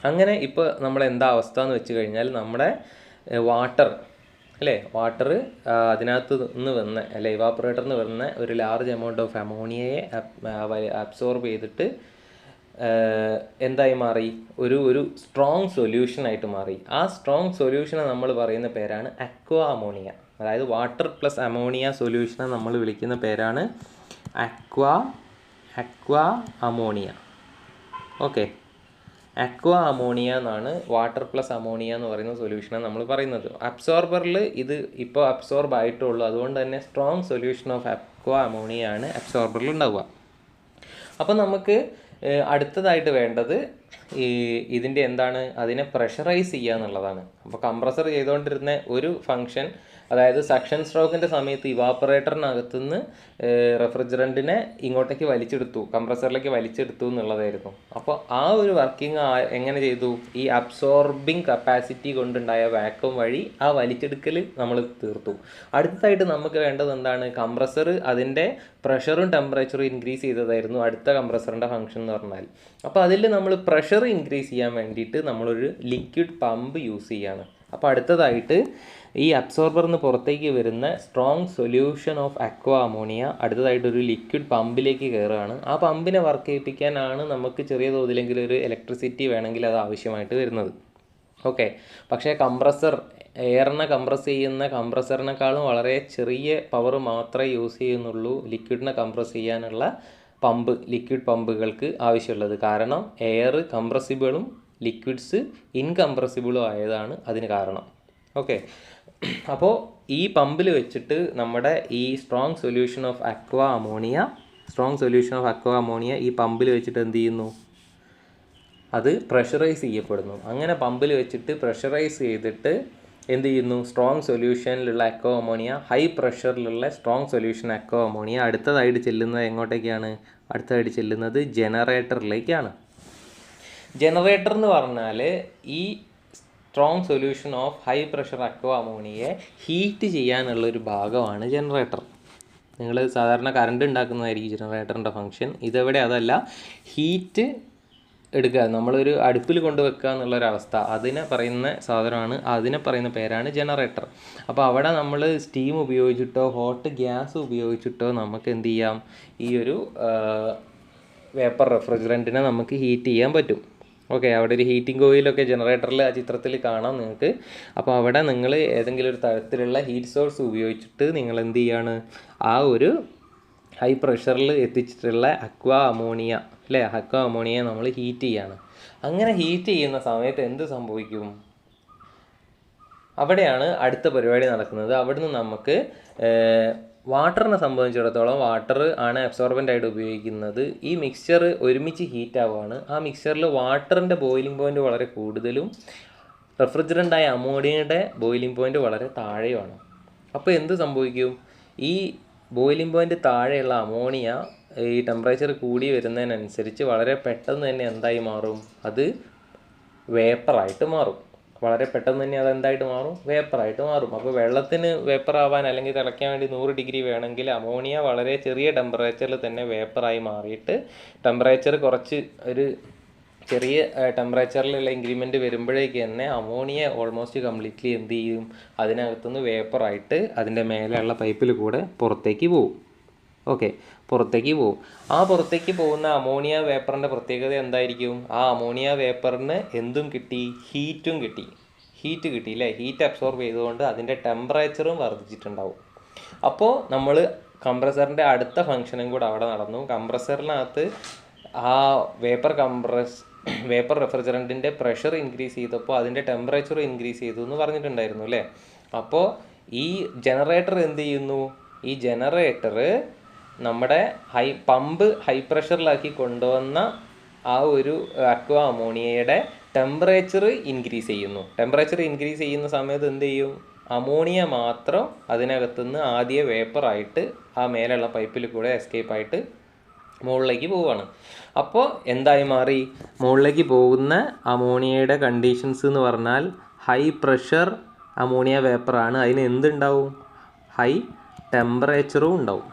അങ്ങനെ ഇപ്പോൾ നമ്മളെന്താ അവസ്ഥ എന്ന് വെച്ച് കഴിഞ്ഞാൽ നമ്മുടെ വാട്ടർ അല്ലേ, വാട്ടർ അതിനകത്ത് നിന്ന് വന്ന അല്ലെ ഇവാപ്പറേറ്ററിൽ നിന്ന് വന്ന ഒരു ലാർജ് എമൗണ്ട് ഓഫ് അമോണിയയെ അബ്സോർബ് ചെയ്തിട്ട് എന്തായി മാറി, ഒരു സ്ട്രോങ് സൊല്യൂഷനായിട്ട് മാറി. ആ സ്ട്രോങ് സൊല്യൂഷനെ നമ്മൾ പറയുന്ന പേരാണ് അക്വ അമോണിയ. അതായത് വാട്ടർ പ്ലസ് അമോണിയ സൊല്യൂഷനെ നമ്മൾ വിളിക്കുന്ന പേരാണ് aqua ammonia. Okay, aqua ammonia എന്നാണ് വാട്ടർ പ്ലസ് അമോണിയ എന്ന് പറയുന്ന സൊല്യൂഷനെ നമ്മൾ പറയുന്നത്. അബ്സോർബറിൽ ഇത് ഇപ്പോൾ അബ്സോർബ് ആയിട്ടുള്ളൂ, അതുകൊണ്ട് തന്നെ strong solution of aqua ammonia ആണ് അബ്സോർബറിൽ ഉണ്ടാവുക. അപ്പോൾ നമുക്ക് അടുത്തതായിട്ട് വേണ്ടത് ഇതിൻ്റെ എന്താണ്, അതിനെ പ്രഷറൈസ് ചെയ്യുക എന്നുള്ളതാണ്. അപ്പോൾ കംപ്രസർ ചെയ്തുകൊണ്ടിരുന്ന ഒരു ഫങ്ഷൻ, അതായത് സക്ഷൻ സ്ട്രോക്കിൻ്റെ സമയത്ത് ഇവാപ്പറേറ്ററിനകത്തുനിന്ന് റെഫ്രിജറൻറ്റിനെ ഇങ്ങോട്ടേക്ക് വലിച്ചെടുത്തു, കംപ്രസറിലേക്ക് വലിച്ചെടുത്തു എന്നുള്ളതായിരുന്നു. അപ്പോൾ ആ ഒരു വർക്കിംഗ് എങ്ങനെ ചെയ്തു, ഈ അബ്സോർബിങ് കപ്പാസിറ്റി കൊണ്ടുണ്ടായ വാക്വം വഴി ആ വലിച്ചെടുക്കൽ നമ്മൾ തീർത്തു. അടുത്തതായിട്ട് നമുക്ക് വേണ്ടത് എന്താണ്, കംപ്രസർ അതിൻ്റെ പ്രഷറും ടെമ്പറേച്ചറും ഇൻക്രീസ് ചെയ്തതായിരുന്നു അടുത്ത കംപ്രസറിൻ്റെ ഫംഗ്ഷൻ എന്ന് പറഞ്ഞാൽ. അപ്പോൾ അതിൽ നമ്മൾ പ്രഷർ ഇൻക്രീസ് ചെയ്യാൻ വേണ്ടിയിട്ട് നമ്മളൊരു ലിക്വിഡ് പമ്പ് യൂസ് ചെയ്യാണ്. അപ്പോൾ അടുത്തതായിട്ട് ഈ അബ്സോർബറിൽ നിന്ന് പുറത്തേക്ക് വരുന്ന strong solution of aqua ammonia അടുത്തതായിട്ടൊരു ലിക്വിഡ് പമ്പിലേക്ക് കയറുകയാണ്. ആ പമ്പിനെ വർക്ക് ചെയ്യിപ്പിക്കാനാണ് നമുക്ക് ചെറിയ തോതിലെങ്കിലും ഒരു ഇലക്ട്രിസിറ്റി വേണമെങ്കിൽ അത് ആവശ്യമായിട്ട് വരുന്നത്. ഓക്കെ, പക്ഷേ എയറിനെ കംപ്രസ് ചെയ്യുന്ന കംപ്രസറിനേക്കാളും വളരെ ചെറിയ പവർ മാത്രമേ യൂസ് ചെയ്യുന്നുള്ളൂ ലിക്വിഡിനെ കംപ്രസ് ചെയ്യാനുള്ള ലിക്വിഡ് പമ്പുകൾക്ക് ആവശ്യമുള്ളത്. കാരണം എയർ കംപ്രസിബിളും ലിക്വിഡ്സ് ഇൻകംപ്രസിബിളും ആയതാണ് അതിന് കാരണം. ഓക്കെ, അപ്പോൾ ഈ പമ്പിൽ വെച്ചിട്ട് നമ്മുടെ ഈ strong solution of aqua ammonia ഈ പമ്പിൽ വെച്ചിട്ട് എന്ത് ചെയ്യുന്നു, അത് പ്രഷറൈസ് ചെയ്യപ്പെടുന്നു. അങ്ങനെ പമ്പിൽ വെച്ചിട്ട് പ്രഷറൈസ് ചെയ്തിട്ട് എന്ത് ചെയ്യുന്നു, സ്ട്രോങ് സൊല്യൂഷനിലുള്ള അക്വ അമോണിയ, ഹൈ പ്രഷറിലുള്ള സ്ട്രോങ് സൊല്യൂഷൻ അക്വ അമോണിയ അടുത്തതായിട്ട് ചെല്ലുന്നത് എങ്ങോട്ടേക്കാണ്, അടുത്തതായിട്ട് ചെല്ലുന്നത് ജനറേറ്ററിലേക്കാണ്. ജനറേറ്റർ എന്ന് പറഞ്ഞാൽ ഈ strong solution of high pressure aqua അമോണിയയെ ഹീറ്റ് ചെയ്യാനുള്ളൊരു ഭാഗമാണ് ജനറേറ്റർ. നിങ്ങൾ സാധാരണ കറണ്ട് ഉണ്ടാക്കുന്നതായിരിക്കും ജനറേറ്ററിൻ്റെ ഫങ്ഷൻ. ഇതെവിടെ അതല്ല, ഹീറ്റ് എടുക്കുക, നമ്മളൊരു അടുപ്പിൽ കൊണ്ടുവെക്കുക എന്നുള്ളൊരവസ്ഥ, അതിനെ പറയുന്ന സാധനമാണ്, അതിനെ പറയുന്ന പേരാണ് ജനറേറ്റർ. അപ്പോൾ അവിടെ നമ്മൾ സ്റ്റീം ഉപയോഗിച്ചിട്ടോ ഹോട്ട് ഗ്യാസ് ഉപയോഗിച്ചിട്ടോ നമുക്ക് എന്ത് ചെയ്യാം, ഈ ഒരു വേപ്പർ റെഫ്രിജറൻറ്റിനെ നമുക്ക് ഹീറ്റ് ചെയ്യാൻ പറ്റും. ഓക്കെ, അവിടെ ഒരു ഹീറ്റിംഗ് കോയിലൊക്കെ ജനറേറ്ററിൽ ആ ചിത്രത്തിൽ കാണാം നിങ്ങൾക്ക്. അപ്പോൾ അവിടെ നിങ്ങൾ ഏതെങ്കിലും ഒരു തരത്തിലുള്ള ഹീറ്റ് സോഴ്സ് ഉപയോഗിച്ചിട്ട് നിങ്ങൾ എന്ത് ചെയ്യാണ്, ആ ഒരു ഹൈ പ്രഷറിൽ എത്തിച്ചിട്ടുള്ള അക്വ അമോണിയ നമ്മൾ ഹീറ്റ് ചെയ്യാണ്. അങ്ങനെ ഹീറ്റ് ചെയ്യുന്ന സമയത്ത് എന്ത് സംഭവിക്കും, അവിടെയാണ് അടുത്ത പരിപാടി നടക്കുന്നത്. അവിടുന്ന് നമുക്ക് വാട്ടറിനെ സംബന്ധിച്ചിടത്തോളം വാട്ടർ ആണ് അബ്സോർബൻ്റ് ആയിട്ട് ഉപയോഗിക്കുന്നത്. ഈ മിക്സ്ചർ ഒരുമിച്ച് ഹീറ്റ് ആവുകയാണ്. ആ മിക്സ്ചറിൽ വാട്ടറിൻ്റെ ബോയിലിംഗ് പോയിൻറ്റ് വളരെ കൂടുതലും റെഫ്രിജറൻ്റായ അമോണിയയുടെ ബോയിലിംഗ് പോയിൻറ്റ് വളരെ താഴെയുമാണ്. അപ്പോൾ എന്ത് സംഭവിക്കും, ഈ ബോയിലിംഗ് പോയിൻറ്റ് താഴെയുള്ള അമോണിയ ഈ ടെമ്പറേച്ചർ കൂടി വരുന്നതിനനുസരിച്ച് വളരെ പെട്ടെന്ന് തന്നെ എന്തായി മാറും, അത് വേപ്പറായിട്ട് മാറും. വളരെ പെട്ടെന്ന് തന്നെ അതെന്തായിട്ട് മാറും, വേപ്പറായിട്ട് മാറും. അപ്പോൾ വെള്ളത്തിന് വേപ്പറാവാൻ അല്ലെങ്കിൽ തിളയ്ക്കാൻ വേണ്ടി 100 ഡിഗ്രി വേണമെങ്കിൽ അമോണിയ വളരെ ചെറിയ ടെമ്പറേച്ചറിൽ തന്നെ വേപ്പറായി മാറിയിട്ട് ടെമ്പറേച്ചർ കുറച്ച് ഒരു ചെറിയ ടെമ്പറേച്ചറിലുള്ള ഇൻക്രിമെൻറ്റ് വരുമ്പോഴേക്ക് തന്നെ അമോണിയ ഓൾമോസ്റ്റ് കംപ്ലീറ്റ്ലി എന്ത് ചെയ്യും, അതിനകത്തുനിന്ന് വേപ്പറായിട്ട് അതിൻ്റെ മേലെയുള്ള പൈപ്പിൽ കൂടെ പുറത്തേക്ക് പോവും. ഓക്കെ, പുറത്തേക്ക് പോവും. ആ പുറത്തേക്ക് പോകുന്ന അമോണിയ വേപ്പറിൻ്റെ പ്രത്യേകത എന്തായിരിക്കും, ആ അമോണിയ വേപ്പറിന് എന്തും കിട്ടി, ഹീറ്റ് കിട്ടി അല്ലേ. ഹീറ്റ് അബ്സോർബ് ചെയ്തുകൊണ്ട് അതിൻ്റെ ടെമ്പറേച്ചറും വർദ്ധിച്ചിട്ടുണ്ടാവും. അപ്പോൾ നമ്മൾ കംപ്രസറിൻ്റെ അടുത്ത ഫംഗ്ഷനും കൂടെ അവിടെ നടന്നു. കംപ്രസറിനകത്ത് ആ വേപ്പർ റെഫ്രിജറൻറ്റിൻ്റെ പ്രഷർ ഇൻക്രീസ് ചെയ്തപ്പോൾ അതിൻ്റെ ടെമ്പറേച്ചർ ഇൻക്രീസ് ചെയ്തു എന്ന് പറഞ്ഞിട്ടുണ്ടായിരുന്നു അല്ലേ. അപ്പോൾ ഈ ജനറേറ്റർ എന്ത് ചെയ്യുന്നു? ഈ ജനറേറ്റർ നമ്മുടെ പമ്പ് ഹൈ പ്രഷറിലാക്കി കൊണ്ടുവന്ന ആ ഒരു അക്വ അമോണിയയുടെ ടെമ്പറേച്ചർ ഇൻക്രീസ് ചെയ്യുന്നു. ടെമ്പറേച്ചർ ഇൻക്രീസ് ചെയ്യുന്ന സമയത്ത് എന്ത് ചെയ്യും? അമോണിയ മാത്രം അതിനകത്തുനിന്ന് ആദ്യം വേപ്പറായിട്ട് ആ മേലുള്ള പൈപ്പിൽ കൂടെ എസ്കേപ്പ് ആയിട്ട് മുകളിലേക്ക് പോവുകയാണ്. അപ്പോൾ എന്തായി മാറി? മുകളിലേക്ക് പോകുന്ന അമോണിയയുടെ കണ്ടീഷൻസ് എന്ന് പറഞ്ഞാൽ ഹൈ പ്രഷർ അമോണിയ വേപ്പറാണ്. അതിന് എന്തുണ്ടാവും? ഹൈ ടെമ്പറേച്ചറും ഉണ്ടാവും.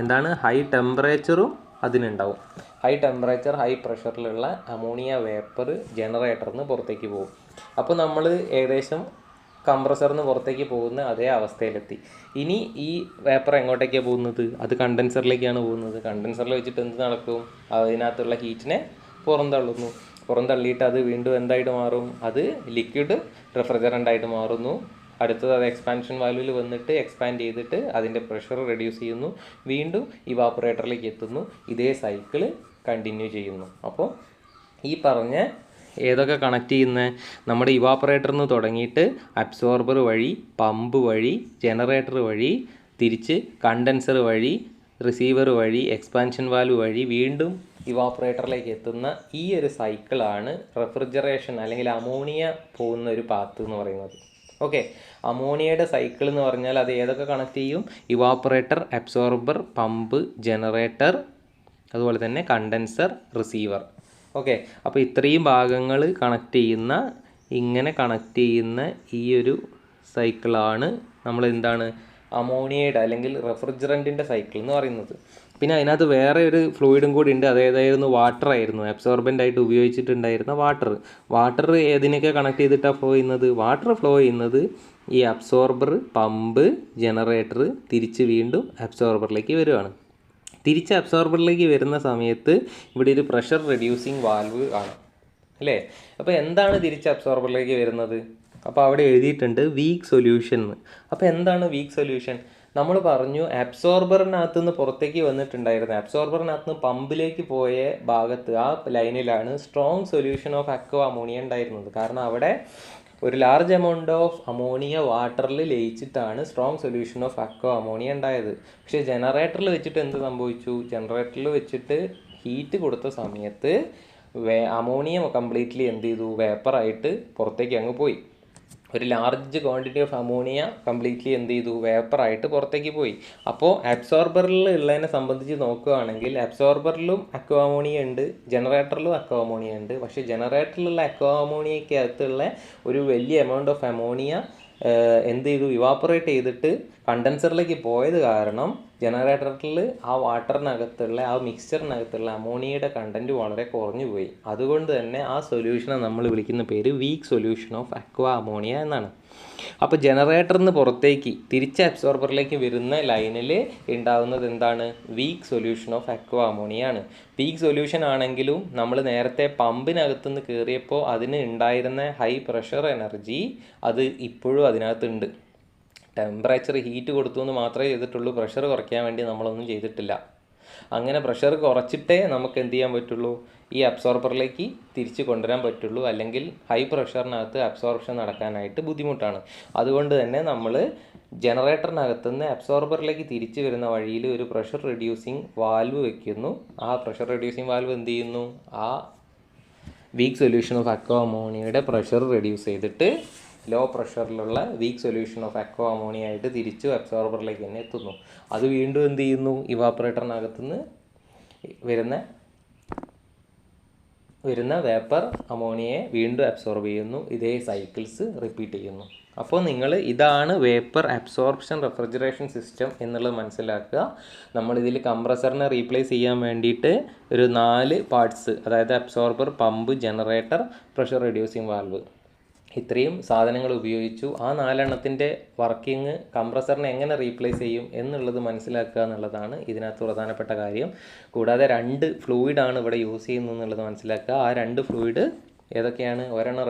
എന്താണ്? ഹൈ ടെമ്പറേച്ചറും അതിനുണ്ടാവും. ഹൈ ടെമ്പറേച്ചർ ഹൈ പ്രഷറിലുള്ള അമോണിയ വേപ്പർ ജനറേറ്ററിൽ നിന്ന് പുറത്തേക്ക് പോകും. അപ്പോൾ നമ്മൾ ഏകദേശം കംപ്രസറിൽ നിന്ന് പുറത്തേക്ക് പോകുന്ന അതേ അവസ്ഥയിലെത്തി. ഇനി ഈ വേപ്പർ എങ്ങോട്ടേക്കാണ് പോകുന്നത്? അത് കണ്ടൻസറിലേക്കാണ് പോകുന്നത്. കണ്ടൻസറിൽ വെച്ചിട്ട് എന്ത് നടക്കും? അതിനകത്തുള്ള ഹീറ്റിനെ പുറന്തള്ളിയിട്ട് അത് വീണ്ടും എന്തായിട്ട് മാറും? അത് ലിക്വിഡ് റെഫ്രിജറൻ്റ് ആയിട്ട് മാറുന്നു. അടുത്തത് അത് എക്സ്പാൻഷൻ വാൽവിൽ വന്നിട്ട് എക്സ്പാൻഡ് ചെയ്തിട്ട് അതിൻ്റെ പ്രഷർ റെഡ്യൂസ് ചെയ്യുന്നു, വീണ്ടും ഇവാപ്പറേറ്ററിലേക്ക് എത്തുന്നു. ഇതേ സൈക്കിൾ കണ്ടിന്യൂ ചെയ്യുന്നു. അപ്പോൾ ഈ പറഞ്ഞ ഏതൊക്കെ കണക്ട് ചെയ്യുന്ന നമ്മുടെ ഇവാപ്പറേറ്ററിൽ നിന്ന് തുടങ്ങിയിട്ട് അബ്സോർബർ വഴി, പമ്പ് വഴി, ജനറേറ്റർ വഴി, തിരിച്ച് കണ്ടൻസർ വഴി, റിസീവർ വഴി, എക്സ്പാൻഷൻ വാൽവ് വഴി വീണ്ടും ഇവാപ്പറേറ്ററിലേക്ക് എത്തുന്ന ഈ ഒരു സൈക്കിളാണ് റെഫ്രിജറേഷൻ അല്ലെങ്കിൽ അമോണിയ പോകുന്ന ഒരു പാത്ത് എന്ന് പറയുന്നത്. ഓക്കെ, അമോണിയയുടെ സൈക്കിൾ എന്ന് പറഞ്ഞാൽ അത് ഏതൊക്കെ കണക്ട് ചെയ്യും? ഇവാപ്പറേറ്റർ, അബ്സോർബർ, പമ്പ്, ജനറേറ്റർ, അതുപോലെ തന്നെ കണ്ടൻസർ, റിസീവർ. ഓക്കെ, അപ്പോൾ ഇത്രയും ഭാഗങ്ങൾ ഇങ്ങനെ കണക്ട് ചെയ്യുന്ന ഈ ഒരു സൈക്കിളാണ് നമ്മൾ എന്താണ് അമോണിയയുടെ അല്ലെങ്കിൽ റെഫ്രിജറൻറ്റിൻ്റെ സൈക്കിൾ എന്ന് പറയുന്നത്. പിന്നെ അതിനകത്ത് വേറെ ഒരു ഫ്ലൂയിഡും കൂടി ഉണ്ട്. അതേതായിരുന്നു? വാട്ടർ ആയിരുന്നു. അബ്സോർബൻ്റ് ആയിട്ട് ഉപയോഗിച്ചിട്ടുണ്ടായിരുന്ന വാട്ടർ ഏതിനൊക്കെ കണക്ട് ചെയ്തിട്ടാണ് ഫ്ലോ ചെയ്യുന്നത്? വാട്ടർ ഫ്ലോ ചെയ്യുന്നത് ഈ അബ്സോർബർ, പമ്പ്, ജനറേറ്റർ തിരിച്ച് വീണ്ടും അബ്സോർബറിലേക്ക് വരികയാണ്. തിരിച്ച് അബ്സോർബറിലേക്ക് വരുന്ന സമയത്ത് ഇവിടെ ഒരു പ്രഷർ റെഡ്യൂസിങ് വാൽവ് ആണ് അല്ലേ. അപ്പോൾ എന്താണ് തിരിച്ച് അബ്സോർബറിലേക്ക് വരുന്നത്? അപ്പോൾ അവിടെ എഴുതിയിട്ടുണ്ട് വീക്ക് സൊല്യൂഷൻ എന്ന്. അപ്പോൾ എന്താണ് വീക്ക് സൊല്യൂഷൻ? നമ്മൾ പറഞ്ഞു അബ്സോർബറിനകത്ത് നിന്ന് പുറത്തേക്ക് വന്നിട്ടുണ്ടായിരുന്നത്, അബ്സോർബറിനകത്ത് നിന്ന് പമ്പിലേക്ക് പോയ ഭാഗത്ത് ആ ലൈനിലാണ് strong solution of aqua ammonia ഉണ്ടായിരുന്നത്. കാരണം അവിടെ ഒരു ലാർജ് എമൗണ്ട് ഓഫ് അമോണിയ വാട്ടറിൽ ലയിച്ചിട്ടാണ് strong solution of aqua ammonia ഉണ്ടായത്. പക്ഷേ ജനറേറ്ററിൽ വെച്ചിട്ട് എന്ത് സംഭവിച്ചു? ജനറേറ്ററിൽ വെച്ചിട്ട് ഹീറ്റ് കൊടുത്ത സമയത്ത് അമോണിയ കംപ്ലീറ്റ്ലി എന്ത് ചെയ്തു? വേപ്പറായിട്ട് പുറത്തേക്ക് അങ്ങ് പോയി. ഒരു large quantity of ammonia completely എന്ത് ചെയ്തു? വേപ്പറായിട്ട് പുറത്തേക്ക് പോയി. അപ്പോൾ അബ്സോർബറിൽ ഉള്ളതിനെ സംബന്ധിച്ച് നോക്കുകയാണെങ്കിൽ അബ്സോർബറിലും അക്വ അമോണിയ ഉണ്ട്, ജനറേറ്ററിലും അക്വ അമോണിയ ഉണ്ട്. പക്ഷേ ജനറേറ്ററിലുള്ള അക്വ അമോണിയക്കകത്തുള്ള ഒരു വലിയ എമൗണ്ട് ഓഫ് അമോണിയ എന്ത് ചെയ്തു? ഇവാപ്പറേറ്റ് ചെയ്തിട്ട് കണ്ടൻസറിലേക്ക് പോയത് കാരണം ജനറേറ്ററിൽ ആ വാട്ടറിനകത്തുള്ള ആ മിക്സ്ചറിനകത്തുള്ള അമോണിയയുടെ കണ്ടൻറ്റ് വളരെ കുറഞ്ഞു പോയി. അതുകൊണ്ട് തന്നെ ആ സൊല്യൂഷനെ നമ്മൾ വിളിക്കുന്ന പേര് week solution of aqua ammonia എന്നാണ്. അപ്പോൾ ജനറേറ്ററിൽ നിന്ന് പുറത്തേക്ക് തിരിച്ച് അബ്സോർബറിലേക്ക് വരുന്ന ലൈനിൽ ഉണ്ടാകുന്നത് എന്താണ്? Week solution of aqua ammonia ആണ്. വീക്ക് സൊല്യൂഷൻ ആണെങ്കിലും നമ്മൾ നേരത്തെ പമ്പിനകത്തുനിന്ന് കയറിയപ്പോൾ അതിന് ഉണ്ടായിരുന്ന ഹൈ പ്രഷർ എനർജി അത് ഇപ്പോഴും അതിനകത്തുണ്ട്. ടെമ്പറേച്ചർ ഹീറ്റ് കൊടുത്തു എന്ന് മാത്രമേ ചെയ്തിട്ടുള്ളൂ, പ്രഷർ കുറയ്ക്കാൻ വേണ്ടി നമ്മളൊന്നും ചെയ്തിട്ടില്ല. അങ്ങനെ പ്രഷർ കുറച്ചിട്ടേ നമുക്ക് എന്ത് ചെയ്യാൻ പറ്റുള്ളൂ? ഈ അബ്സോർബറിലേക്ക് തിരിച്ച് കൊണ്ടുവരാൻ പറ്റുള്ളൂ. അല്ലെങ്കിൽ ഹൈ പ്രഷറിനകത്ത് അബ്സോർപ്ഷൻ നടക്കാനായിട്ട് ബുദ്ധിമുട്ടാണ്. അതുകൊണ്ട് തന്നെ നമ്മൾ ജനറേറ്ററിനകത്തുനിന്ന് അബ്സോർബറിലേക്ക് തിരിച്ച് വരുന്ന വഴിയിൽ ഒരു പ്രഷർ റെഡ്യൂസിങ് വാൽവ് വെക്കുന്നു. ആ പ്രഷർ റെഡ്യൂസിങ് വാൽവ് എന്ത് ചെയ്യുന്നു? ആ വീക്ക് സൊല്യൂഷൻ ഓഫ് അക്വ അമോണിയയുടെ പ്രഷർ റെഡ്യൂസ് ചെയ്തിട്ട് ലോ പ്രഷറിലുള്ള weak solution of aqua ammonia ആയിട്ട് തിരിച്ചു അബ്സോർബറിലേക്ക് തന്നെ എത്തുന്നു. അത് വീണ്ടും എന്ത് ചെയ്യുന്നു? ഇവാപ്പറേറ്ററിനകത്തുനിന്ന് വരുന്ന വേപ്പർ അമോണിയയെ വീണ്ടും അബ്സോർബ് ചെയ്യുന്നു. ഇതേ സൈക്കിൾസ് റിപ്പീറ്റ് ചെയ്യുന്നു. അപ്പോൾ ഇതാണ് വേപ്പർ അബ്സോർപ്ഷൻ റെഫ്രിജറേഷൻ സിസ്റ്റം എന്നുള്ളത് മനസ്സിലാക്കുക. നമ്മളിതിൽ കംപ്രസറിനെ റീപ്ലേസ് ചെയ്യാൻ വേണ്ടിയിട്ട് ഒരു 4 പാർട്സ്, അതായത് absorber, pump, generator, pressure reducing valve, ഇത്രയും സാധനങ്ങൾ ഉപയോഗിച്ചു. ആ 4 എണ്ണത്തിൻ്റെ വർക്കിംഗ് കംപ്രസറിനെ എങ്ങനെ റീപ്ലേസ് ചെയ്യും എന്നുള്ളത് മനസ്സിലാക്കുക എന്നുള്ളതാണ് ഇതിനകത്ത് പ്രധാനപ്പെട്ട കാര്യം. കൂടാതെ 2 ഫ്ലൂയിഡാണ് ഇവിടെ യൂസ് ചെയ്യുന്നത് എന്നുള്ളത് മനസ്സിലാക്കുക. ആ 2 ഫ്ലൂയിഡ് ഏതൊക്കെയാണ്? ഒരെണ്ണം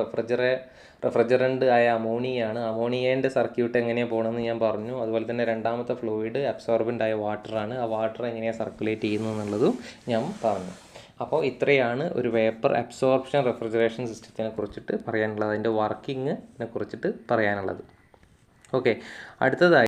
റെഫ്രിജറൻ്റ് ആയ അമോണിയയാണ്. അമോണിയേൻ്റെ സർക്യൂട്ട് എങ്ങനെയാണ് പോകണമെന്ന് ഞാൻ പറഞ്ഞു. അതുപോലെ തന്നെ രണ്ടാമത്തെ ഫ്ലൂയിഡ് അബ്സോർബൻ്റ് ആയ വാട്ടറാണ്. ആ വാട്ടർ എങ്ങനെയാണ് സർക്കുലേറ്റ് ചെയ്യുന്നു എന്നുള്ളതും ഞാൻ പറഞ്ഞു. അപ്പോൾ ഇത്രയാണ് ഒരു വേപ്പർ അബ്സോർപ്ഷൻ റെഫ്രിജറേഷൻ സിസ്റ്റത്തിനെ കുറിച്ചിട്ട് പറയാനുള്ളത്, അതിൻ്റെ വർക്കിങ്ങിനെ കുറിച്ചിട്ട് പറയാനുള്ളത്. ഓക്കെ, അടുത്തതായി